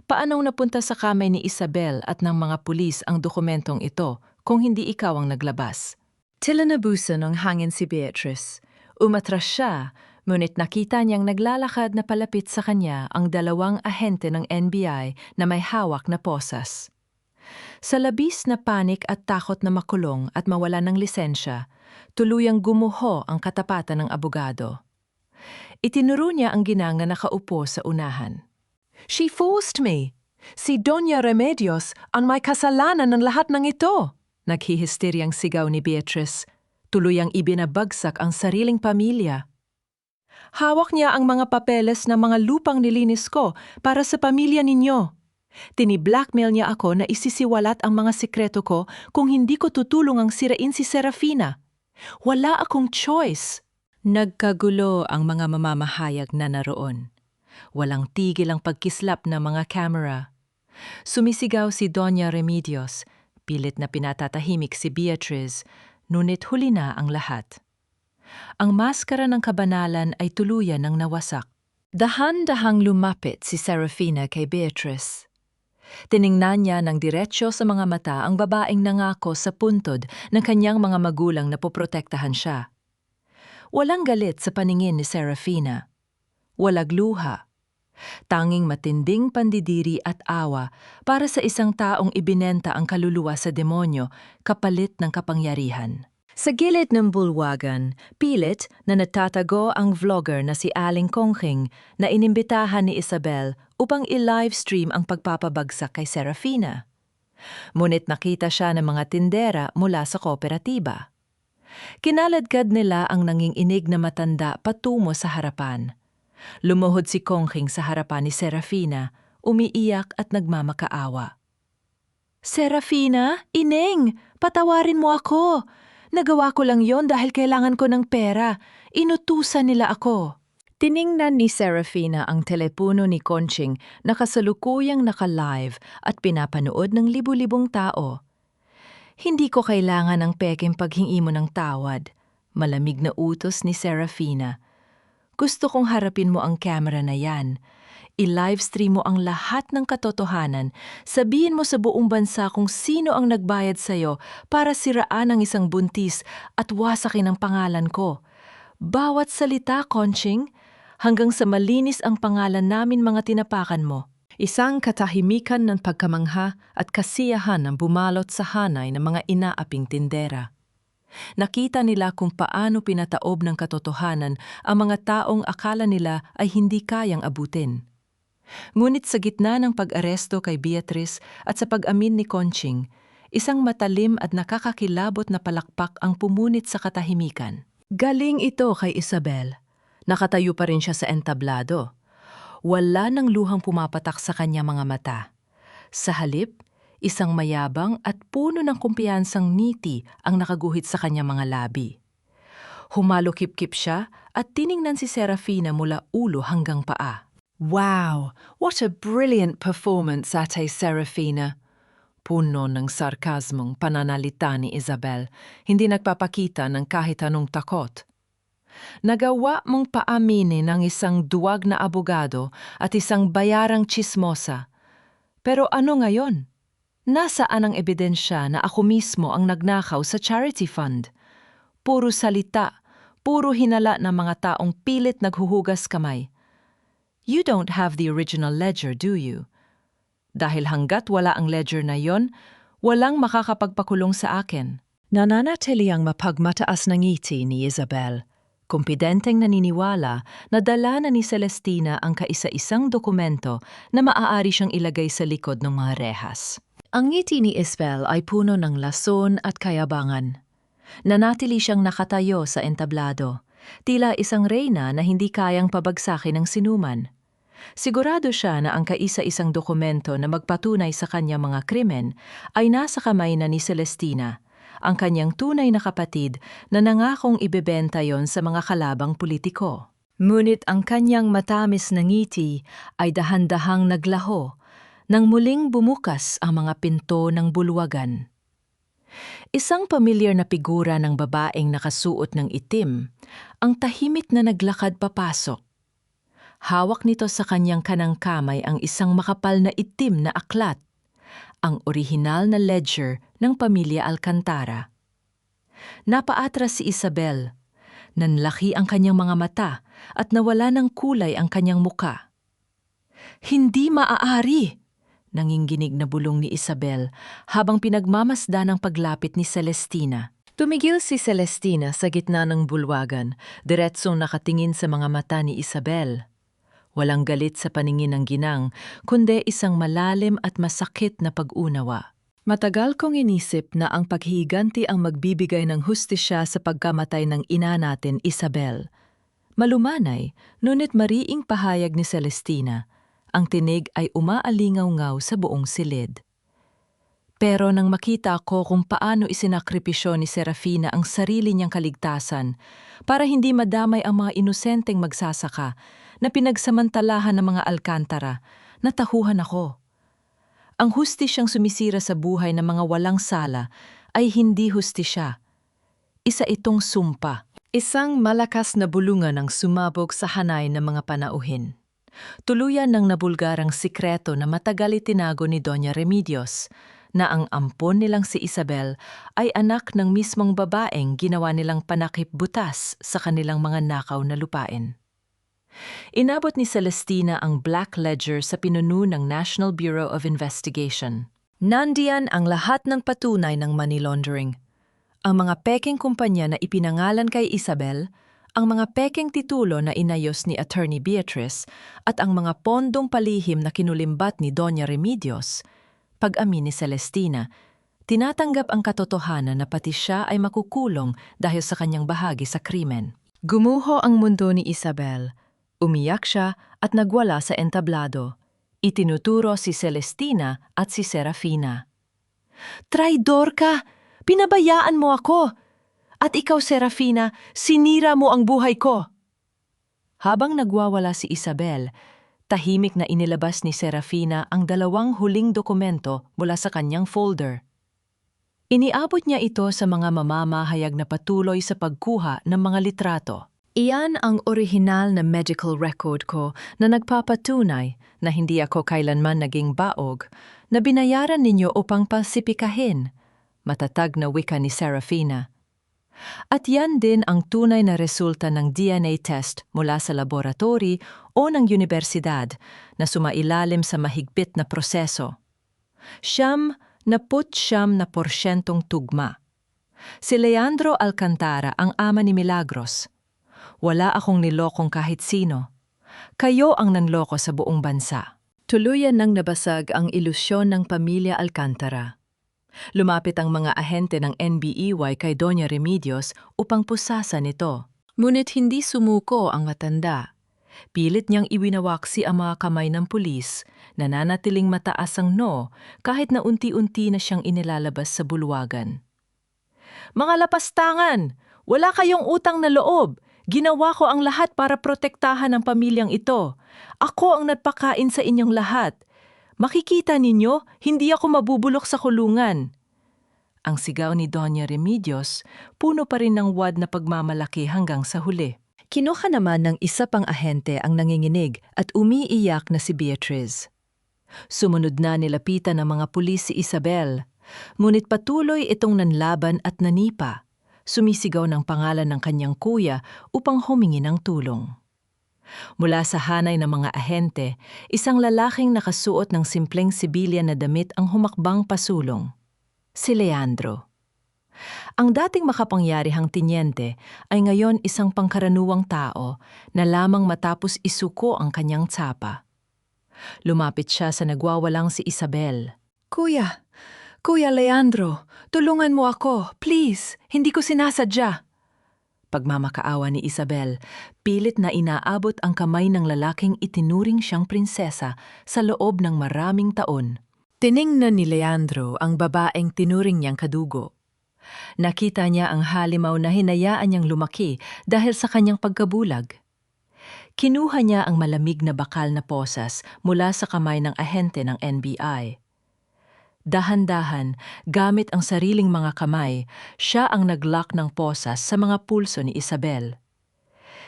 Paanong napunta sa kamay ni Isabel at ng mga pulis ang dokumentong ito kung hindi ikaw ang naglabas? Tila nabusan ng hangin si Beatrice. Umatras siya, ngunit nakita niyang naglalakad na palapit sa kanya ang dalawang ahente ng NBI na may hawak na posas. Sa labis na panik at takot na makulong at mawala ng lisensya, tuluyang gumuho ang katapatan ng abogado. Itinuro niya ang ginang na nakaupo sa unahan. "She forced me! Si Doña Remedios ang may kasalanan ng lahat ng ito!" Naghihisteryang sigaw ni Beatrice. Tuluyang ibinabagsak ang sariling pamilya. "Hawak niya ang mga papeles ng mga lupang nilinis ko para sa pamilya ninyo. Tini-blackmail niya ako na isisiwalat ang mga sikreto ko kung hindi ko tutulong ang sirain si Serafina. Wala akong choice." Nagkagulo ang mga mamamahayag na naroon. Walang tigil ang pagkislap ng mga kamera. Sumisigaw si Doña Remedios, pilit na pinatatahimik si Beatrice, ngunit huli na ang lahat. Ang maskara ng kabanalan ay tuluyan ng nawasak. Dahan-dahang lumapit si Serafina kay Beatrice. Tiningnan niya ng diretsyo sa mga mata ang babaeng nangako sa puntod ng kanyang mga magulang na poprotektahan siya. Walang galit sa paningin ni Serafina. Walang luha. Tanging matinding pandidiri at awa para sa isang taong ibinenta ang kaluluwa sa demonyo kapalit ng kapangyarihan. Sa gilid ng bulwagan, pilit na natatago ang vlogger na si Aling Conking na inimbitahan ni Isabel upang i-livestream ang pagpapabagsak kay Serafina. Ngunit nakita siya ng mga tindera mula sa kooperatiba. Kinaladkad nila ang nanginginig na matanda patungo sa harapan. Lumuhod si Conking sa harapan ni Serafina, umiiyak at nagmamakaawa. "Serafina, Ineng, patawarin mo ako! Nagawa ko lang yon dahil kailangan ko ng pera. Inutusan nila ako." Tiningnan ni Serafina ang telepono ni Conching na kasalukuyang naka-live at pinapanood ng libu-libong tao. "Hindi ko kailangan ng peking paghingi mo ng tawad." Malamig na utos ni Serafina. "Gusto kong harapin mo ang camera na yan. I-livestream mo ang lahat ng katotohanan. Sabihin mo sa buong bansa kung sino ang nagbayad sa'yo para siraan ang isang buntis at wasakin ang pangalan ko. Bawat salita, Conching, hanggang sa malinis ang pangalan namin mga tinapakan mo." Isang katahimikan ng pagkamangha at kasiyahan ang bumalot sa hanay ng mga inaaping tindera. Nakita nila kung paano pinataob ng katotohanan ang mga taong akala nila ay hindi kayang abutin. Ngunit sa gitna ng pag-aresto kay Beatrice at sa pag-amin ni Conching, isang matalim at nakakakilabot na palakpak ang pumunit sa katahimikan. Galing ito kay Isabel. Nakatayo pa rin siya sa entablado. Wala nang luhang pumapatak sa kanya mga mata. Sa halip, isang mayabang at puno ng kumpiyansang ngiti ang nakaguhit sa kanya mga labi. Humalukip-kip siya at tiningnan si Serafina mula ulo hanggang paa. "Wow! What a brilliant performance, Ate Serafina!" Puno ng sarkasmong pananalita ni Isabel, hindi nagpapakita ng kahit anong takot. "Nagawa mong paaminin ng isang duwag na abogado at isang bayarang tsismosa. Pero ano ngayon? Nasaan ang ebidensya na ako mismo ang nagnakaw sa charity fund? Puro salita, puro hinala ng mga taong pilit naghuhugas kamay. You don't have the original ledger, do you? Dahil hanggat wala ang ledger na yon, walang makakapagpakulong sa akin." Nananatili ang mapagmataas na ngiti ni Isabel. Kumpidenteng naniniwala na dala na ni Celestina ang kaisa-isang dokumento na maaari siyang ilagay sa likod ng mga rehas. Ang ngiti ni Isabel ay puno ng lason at kayabangan. Nanatili siyang nakatayo sa entablado, tila isang reyna na hindi kayang pabagsakin ng sinuman. Sigurado siya na ang kaisa-isang dokumento na magpatunay sa kanyang mga krimen ay nasa kamay na ni Celestina, ang kanyang tunay na kapatid na nangakong ibebenta yon sa mga kalabang politiko. Ngunit ang kanyang matamis na ngiti ay dahan-dahang naglaho nang muling bumukas ang mga pinto ng bulwagan. Isang pamilyar na figura ng babaeng nakasuot ng itim ang tahimik na naglakad papasok. Hawak nito sa kanyang kanang kamay ang isang makapal na itim na aklat, ang orihinal na ledger ng pamilya Alcantara. Napaatras si Isabel. Nanlaki ang kanyang mga mata at nawala ng kulay ang kanyang muka. "Hindi maaari!" Nanginginig na bulong ni Isabel habang pinagmamasdan ang paglapit ni Celestina. Tumigil si Celestina sa gitna ng bulwagan, diretsong nakatingin sa mga mata ni Isabel. Walang galit sa paningin ng ginang, kundi isang malalim at masakit na pag-unawa. Matagal kong inisip na ang paghihiganti ang magbibigay ng hustisya sa pagkamatay ng ina natin, Isabel. Malumanay, ngunit mariing pahayag ni Celestina. Ang tinig ay umaalingaw-ngaw sa buong silid. Pero nang makita ko kung paano isinakripisyo ni Serafina ang sarili niyang kaligtasan para hindi madamay ang mga inosenteng magsasaka na pinagsamantalahan ng mga Alcantara, natahuhan ako. Ang hustisyang sumisira sa buhay ng mga walang sala ay hindi hustisya. Isa itong sumpa. Isang malakas na bulungan ang sumabog sa hanay ng mga panauhin. Tuluyan ng nabulgarang sikreto na matagal itinago ni Doña Remedios na ang ampon nilang si Isabel ay anak ng mismong babaeng ginawa nilang panakip-butas sa kanilang mga nakaw na lupain. Inabot ni Celestina ang Black Ledger sa pinuno ng National Bureau of Investigation. Nandiyan ang lahat ng patunay ng money laundering. Ang mga peking kumpanya na ipinangalan kay Isabel, ang mga pekeng titulo na inayos ni Attorney Beatrice at ang mga pondong palihim na kinulimbat ni Doña Remedios, pag-amin ni Celestina, tinatanggap ang katotohanan na pati siya ay makukulong dahil sa kanyang bahagi sa krimen. Gumuho ang mundo ni Isabel. Umiyak siya at nagwala sa entablado. Itinuturo si Celestina at si Serafina. "Traidor ka! Pinabayaan mo ako! At ikaw, Serafina, sinira mo ang buhay ko!" Habang nagwawala si Isabel, tahimik na inilabas ni Serafina ang 2 huling dokumento mula sa kanyang folder. Iniabot niya ito sa mga mamamahayag na patuloy sa pagkuha ng mga litrato. Iyan ang orihinal na medical record ko na nagpapatunay na hindi ako kailanman naging baog na binayaran ninyo upang pasipikahin, matatag na wika ni Serafina. At yan din ang tunay na resulta ng DNA test mula sa laboratory o ng universidad na sumailalim sa mahigpit na proseso. 99% tugma. Si Leandro Alcantara ang ama ni Milagros. Wala akong nilokong kahit sino. Kayo ang nanloko sa buong bansa. Tuluyan nang nabasag ang ilusyon ng pamilya Alcantara. Lumapit ang mga ahente ng NBEY kay Doña Remedios upang pusasan ito. Ngunit hindi sumuko ang matanda. Pilit niyang iwinawaksi ang mga kamay ng pulis, nananatiling mataas ang no kahit na unti-unti na siyang inilalabas sa bulwagan. "Mga lapastangan! Wala kayong utang na loob! Ginawa ko ang lahat para protektahan ang pamilyang ito. Ako ang nagpakain sa inyong lahat. Makikita ninyo, hindi ako mabubulok sa kulungan." Ang sigaw ni Doña Remedios, puno pa rin ng wad na pagmamalaki hanggang sa huli. Kinuha naman ng isa pang ahente ang nanginginig at umiiyak na si Beatrice. Sumunod na nilapitan ng mga pulis si Isabel, ngunit patuloy itong nanlaban at nanipa, sumisigaw ng pangalan ng kanyang kuya upang humingi ng tulong. Mula sa hanay ng mga ahente, isang lalaking nakasuot ng simpleng sibilyan na damit ang humakbang pasulong. Si Leandro. Ang dating makapangyarihang tinyente ay ngayon isang pangkaraniwang tao na lamang matapos isuko ang kanyang tsapa. Lumapit siya sa nagwawalang si Isabel. Kuya Leandro, tulungan mo ako, please, hindi ko sinasadya." Pagmamakaawa ni Isabel, pilit na inaabot ang kamay ng lalaking itinuring siyang prinsesa sa loob ng maraming taon. Tiningnan ni Leandro ang babaeng tinuring niyang kadugo. Nakita niya ang halimaw na hinayaan niyang lumaki dahil sa kanyang pagkabulag. Kinuha niya ang malamig na bakal na posas mula sa kamay ng ahente ng NBI. Dahan-dahan, gamit ang sariling mga kamay, siya ang naglock ng posas sa mga pulso ni Isabel.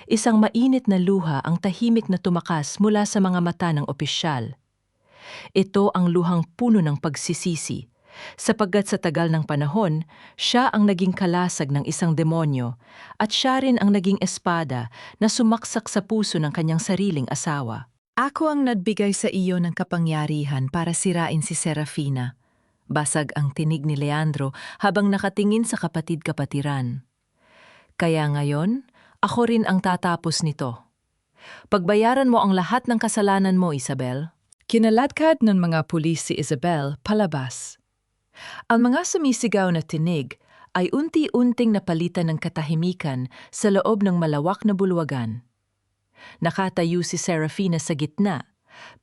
Isang mainit na luha ang tahimik na tumakas mula sa mga mata ng opisyal. Ito ang luhang puno ng pagsisisi, sapagkat sa tagal ng panahon, siya ang naging kalasag ng isang demonyo at siya rin ang naging espada na sumaksak sa puso ng kanyang sariling asawa. Ako ang nagbigay sa iyo ng kapangyarihan para sirain si Serafina. Basag ang tinig ni Leandro habang nakatingin sa kapatid-kapatiran. Kaya ngayon, ako rin ang tatapos nito. Pagbayaran mo ang lahat ng kasalanan mo, Isabel. Kinaladkad ng mga pulis si Isabel palabas. Ang mga sumisigaw na tinig ay unti-unting napalitan ng katahimikan sa loob ng malawak na bulwagan. Nakatayo si Serafina sa gitna,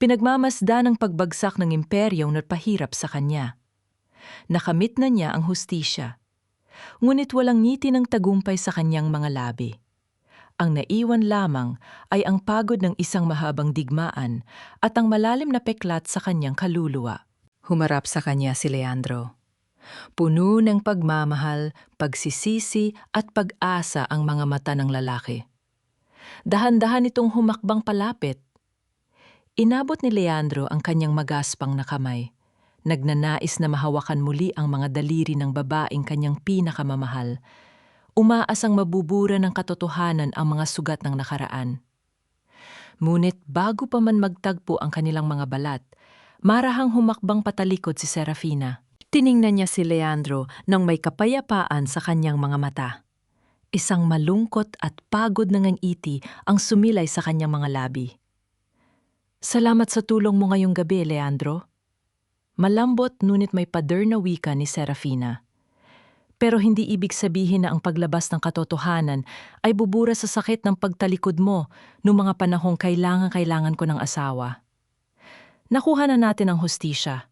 pinagmamasdan ng pagbagsak ng imperyong nagpahirap sa kanya. Nakamit na niya ang hustisya, ngunit walang ngiti ng tagumpay sa kanyang mga labi. Ang naiwan lamang ay ang pagod ng isang mahabang digmaan at ang malalim na peklat sa kanyang kaluluwa. Humarap sa kanya si Leandro. Puno ng pagmamahal, pagsisisi at pag-asa ang mga mata ng lalaki. Dahan-dahan itong humakbang palapit. Inabot ni Leandro ang kanyang magaspang na kamay. Nagnanais na mahawakan muli ang mga daliri ng babaeng kanyang pinakamamahal. Umaasang mabubura ng katotohanan ang mga sugat ng nakaraan. Ngunit bago pa man magtagpo ang kanilang mga balat, marahang humakbang patalikod si Serafina. Tiningnan niya si Leandro nang may kapayapaan sa kanyang mga mata. Isang malungkot at pagod na ngiti ang sumilay sa kanyang mga labi. Salamat sa tulong mo ngayong gabi, Leandro. Malambot ngunit may pader na wika ni Serafina. Pero hindi ibig sabihin na ang paglabas ng katotohanan ay bubura sa sakit ng pagtalikod mo noong mga panahong kailangan ko ng asawa. Nakuha na natin ang hustisya.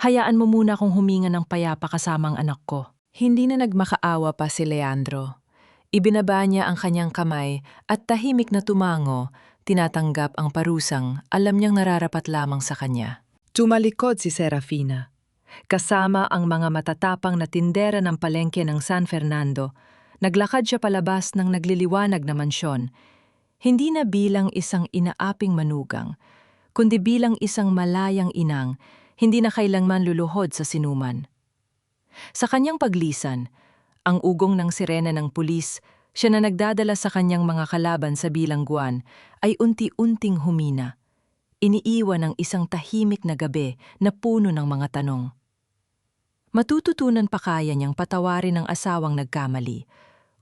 Hayaan mo muna akong huminga ng payapa kasama ang anak ko. Hindi na nagmakaawa pa si Leandro. Ibinaba niya ang kanyang kamay at tahimik na tumango, tinatanggap ang parusang alam niyang nararapat lamang sa kanya. Tumalikod si Serafina. Kasama ang mga matatapang na tindera ng palengke ng San Fernando, naglakad siya palabas ng nagliliwanag na mansyon, hindi na bilang isang inaaping manugang, kundi bilang isang malayang inang, hindi na kailanman luluhod sa sinuman. Sa kanyang paglisan, ang ugong ng sirena ng pulis, siya na nagdadala sa kanyang mga kalaban sa bilangguan, ay unti-unting humina. Iniiwan ang isang tahimik na gabi na puno ng mga tanong. Matututunan pa kaya niyang patawarin ang asawang nagkamali?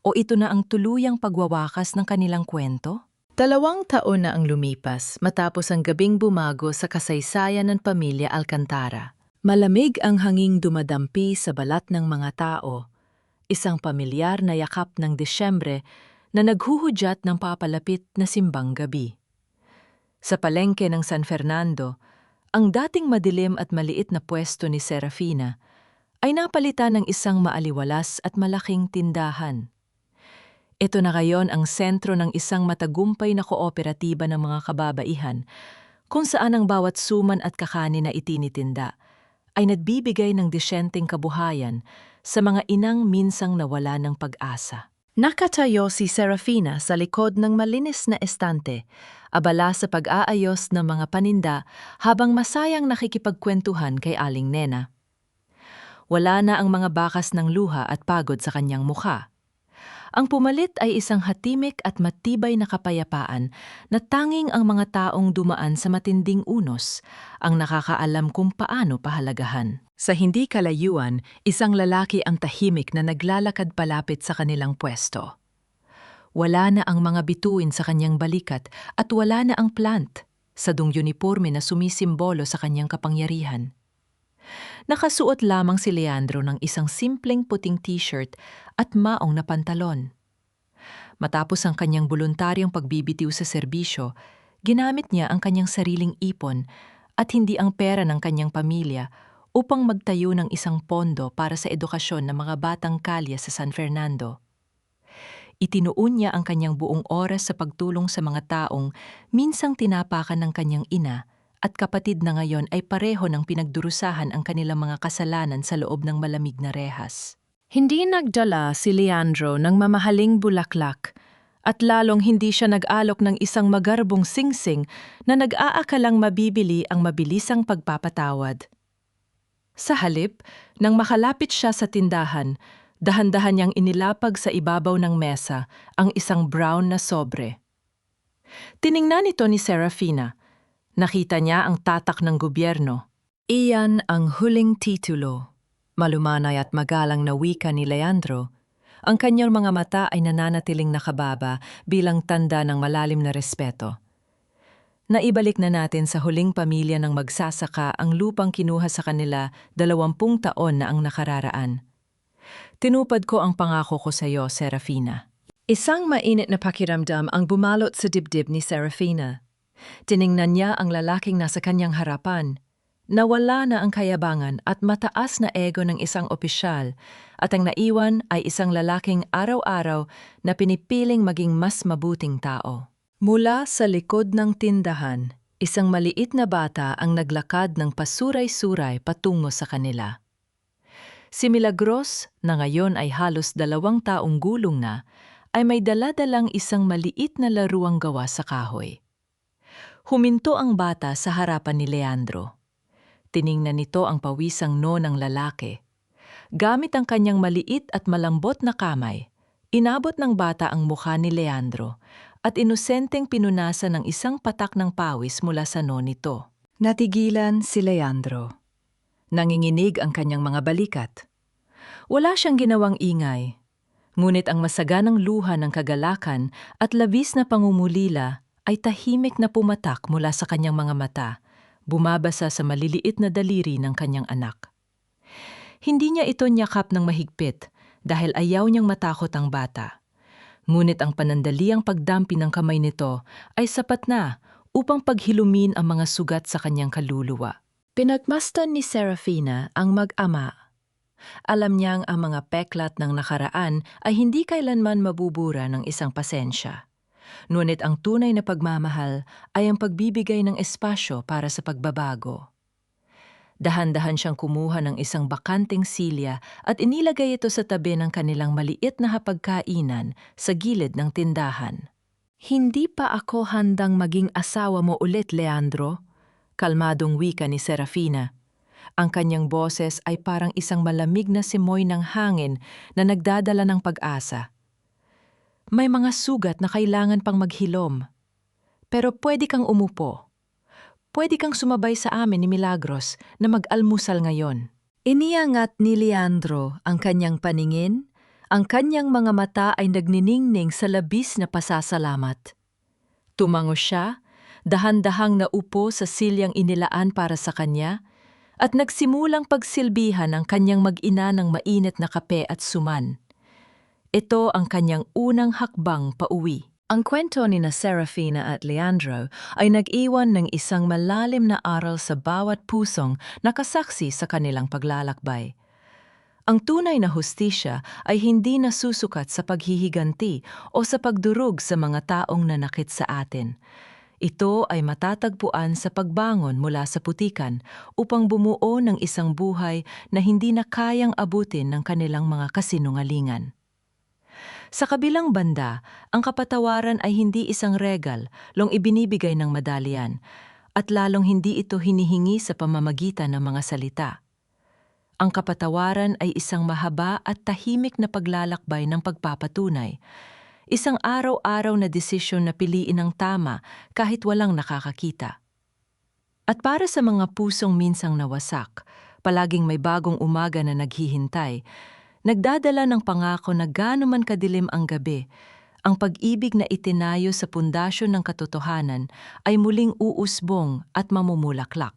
O ito na ang tuluyang pagwawakas ng kanilang kwento? 2 taon na ang lumipas matapos ang gabing bumago sa kasaysayan ng pamilya Alcantara. Malamig ang hanging dumadampi sa balat ng mga tao, isang pamilyar na yakap ng Disyembre na naghuhudyat ng papalapit na simbang gabi. Sa palengke ng San Fernando, ang dating madilim at maliit na pwesto ni Serafina ay napalitan ng isang maaliwalas at malaking tindahan. Ito na ngayon ang sentro ng isang matagumpay na kooperatiba ng mga kababaihan, kung saan ang bawat suman at kakanin na itinitinda ay nagbibigay ng disyenteng kabuhayan sa mga inang minsang nawala ng pag-asa. Nakatayo si Serafina sa likod ng malinis na estante, abala sa pag-aayos ng mga paninda habang masayang nakikipagkwentuhan kay Aling Nena. Wala na ang mga bakas ng luha at pagod sa kanyang mukha. Ang pumalit ay isang hatimik at matibay na kapayapaan na tanging ang mga taong dumaan sa matinding unos ang nakakaalam kung paano pahalagahan. Sa hindi kalayuan, isang lalaki ang tahimik na naglalakad palapit sa kanilang pwesto. Wala na ang mga bituin sa kanyang balikat at wala na ang plant, sadong uniforme na sumisimbolo sa kanyang kapangyarihan. Nakasuot lamang si Leandro ng isang simpleng puting t-shirt at maong na pantalon. Matapos ang kanyang voluntaryong pagbibitiw sa serbisyo, ginamit niya ang kanyang sariling ipon at hindi ang pera ng kanyang pamilya upang magtayo ng isang pondo para sa edukasyon ng mga batang kalye sa San Fernando. Itinuon niya ang kanyang buong oras sa pagtulong sa mga taong minsang tinapakan ng kanyang ina at kapatid na ngayon ay pareho ng pinagdurusahan ang kanilang mga kasalanan sa loob ng malamig na rehas. Hindi nagdala si Leandro ng mamahaling bulaklak at lalong hindi siya nag-alok ng isang magarbong singsing na nag-aakalang mabibili ang mabilisang pagpapatawad. Sa halip, nang makalapit siya sa tindahan, dahan-dahan niyang inilapag sa ibabaw ng mesa ang isang brown na sobre. Tiningnan ito ni Serafina. Nakita niya ang tatak ng gobyerno. Iyan ang huling titulo. Malumanay at magalang na wika ni Leandro. Ang kanyang mga mata ay nananatiling nakababa bilang tanda ng malalim na respeto. Naibalik na natin sa huling pamilya ng magsasaka ang lupang kinuha sa kanila 20 taon na ang nakararaan. Tinupad ko ang pangako ko sa iyo, Serafina. Isang mainit na pakiramdam ang bumalot sa dibdib ni Serafina. Tiningnan niya ang lalaking nasa kanyang harapan. Nawala na ang kayabangan at mataas na ego ng isang opisyal at ang naiwan ay isang lalaking araw-araw na pinipiling maging mas mabuting tao. Mula sa likod ng tindahan, isang maliit na bata ang naglakad ng pasuray-suray patungo sa kanila. Si Milagros, na ngayon ay halos 2 taong gulong na, ay may dala-dalang isang maliit na laruang gawa sa kahoy. Huminto ang bata sa harapan ni Leandro. Tiningnan nito ang pawisang no ng lalaki. Gamit ang kanyang maliit at malambot na kamay, inabot ng bata ang mukha ni Leandro at inosenteng pinunasan ng isang patak ng pawis mula sa no nito. Natigilan si Leandro. Nanginginig ang kanyang mga balikat. Wala siyang ginawang ingay, ngunit ang masaganang luha ng kagalakan at labis na pangungulila ay tahimik na pumatak mula sa kanyang mga mata, bumabasa sa maliliit na daliri ng kanyang anak. Hindi niya ito niyakap ng mahigpit dahil ayaw niyang matakot ang bata. Ngunit ang panandaliang pagdampi ng kamay nito ay sapat na upang paghilumin ang mga sugat sa kanyang kaluluwa. Pinagmasdan ni Serafina ang mag-ama. Alam niyang ang mga peklat ng nakaraan ay hindi kailanman mabubura ng isang pasensya. Ngunit ang tunay na pagmamahal ay ang pagbibigay ng espasyo para sa pagbabago. Dahan-dahan siyang kumuha ng isang bakanting silya at inilagay ito sa tabi ng kanilang maliit na hapagkainan sa gilid ng tindahan. Hindi pa ako handang maging asawa mo ulit, Leandro, kalmadong wika ni Serafina. Ang kanyang boses ay parang isang malamig na simoy ng hangin na nagdadala ng pag-asa. May mga sugat na kailangan pang maghilom. Pero pwede kang umupo. Pwede kang sumabay sa amin ni Milagros na mag-almusal ngayon. Iniangat ni Leandro ang kanyang paningin. Ang kanyang mga mata ay nagniningning sa labis na pasasalamat. Tumango siya, dahan-dahang naupo sa silyang inilaan para sa kanya, at nagsimulang pagsilbihan ang kanyang mag-ina ng mainit na kape at suman. Ito ang kanyang unang hakbang pauwi. Ang kwento ni na Serafina at Leandro ay nag-iwan ng isang malalim na aral sa bawat pusong nakasaksi sa kanilang paglalakbay. Ang tunay na hustisya ay hindi nasusukat sa paghihiganti o sa pagdurog sa mga taong nanakit sa atin. Ito ay matatagpuan sa pagbangon mula sa putikan upang bumuo ng isang buhay na hindi na kayang abutin ng kanilang mga kasinungalingan. Sa kabilang banda, ang kapatawaran ay hindi isang regal long ibinibigay ng madalian at lalong hindi ito hinihingi sa pamamagitan ng mga salita. Ang kapatawaran ay isang mahaba at tahimik na paglalakbay ng pagpapatunay, isang araw-araw na desisyon na piliin ang tama kahit walang nakakakita. At para sa mga pusong minsang nawasak, palaging may bagong umaga na naghihintay, nagdadala ng pangako na gaano man kadilim ang gabi, ang pag-ibig na itinayo sa pundasyon ng katotohanan ay muling uusbong at mamumulaklak.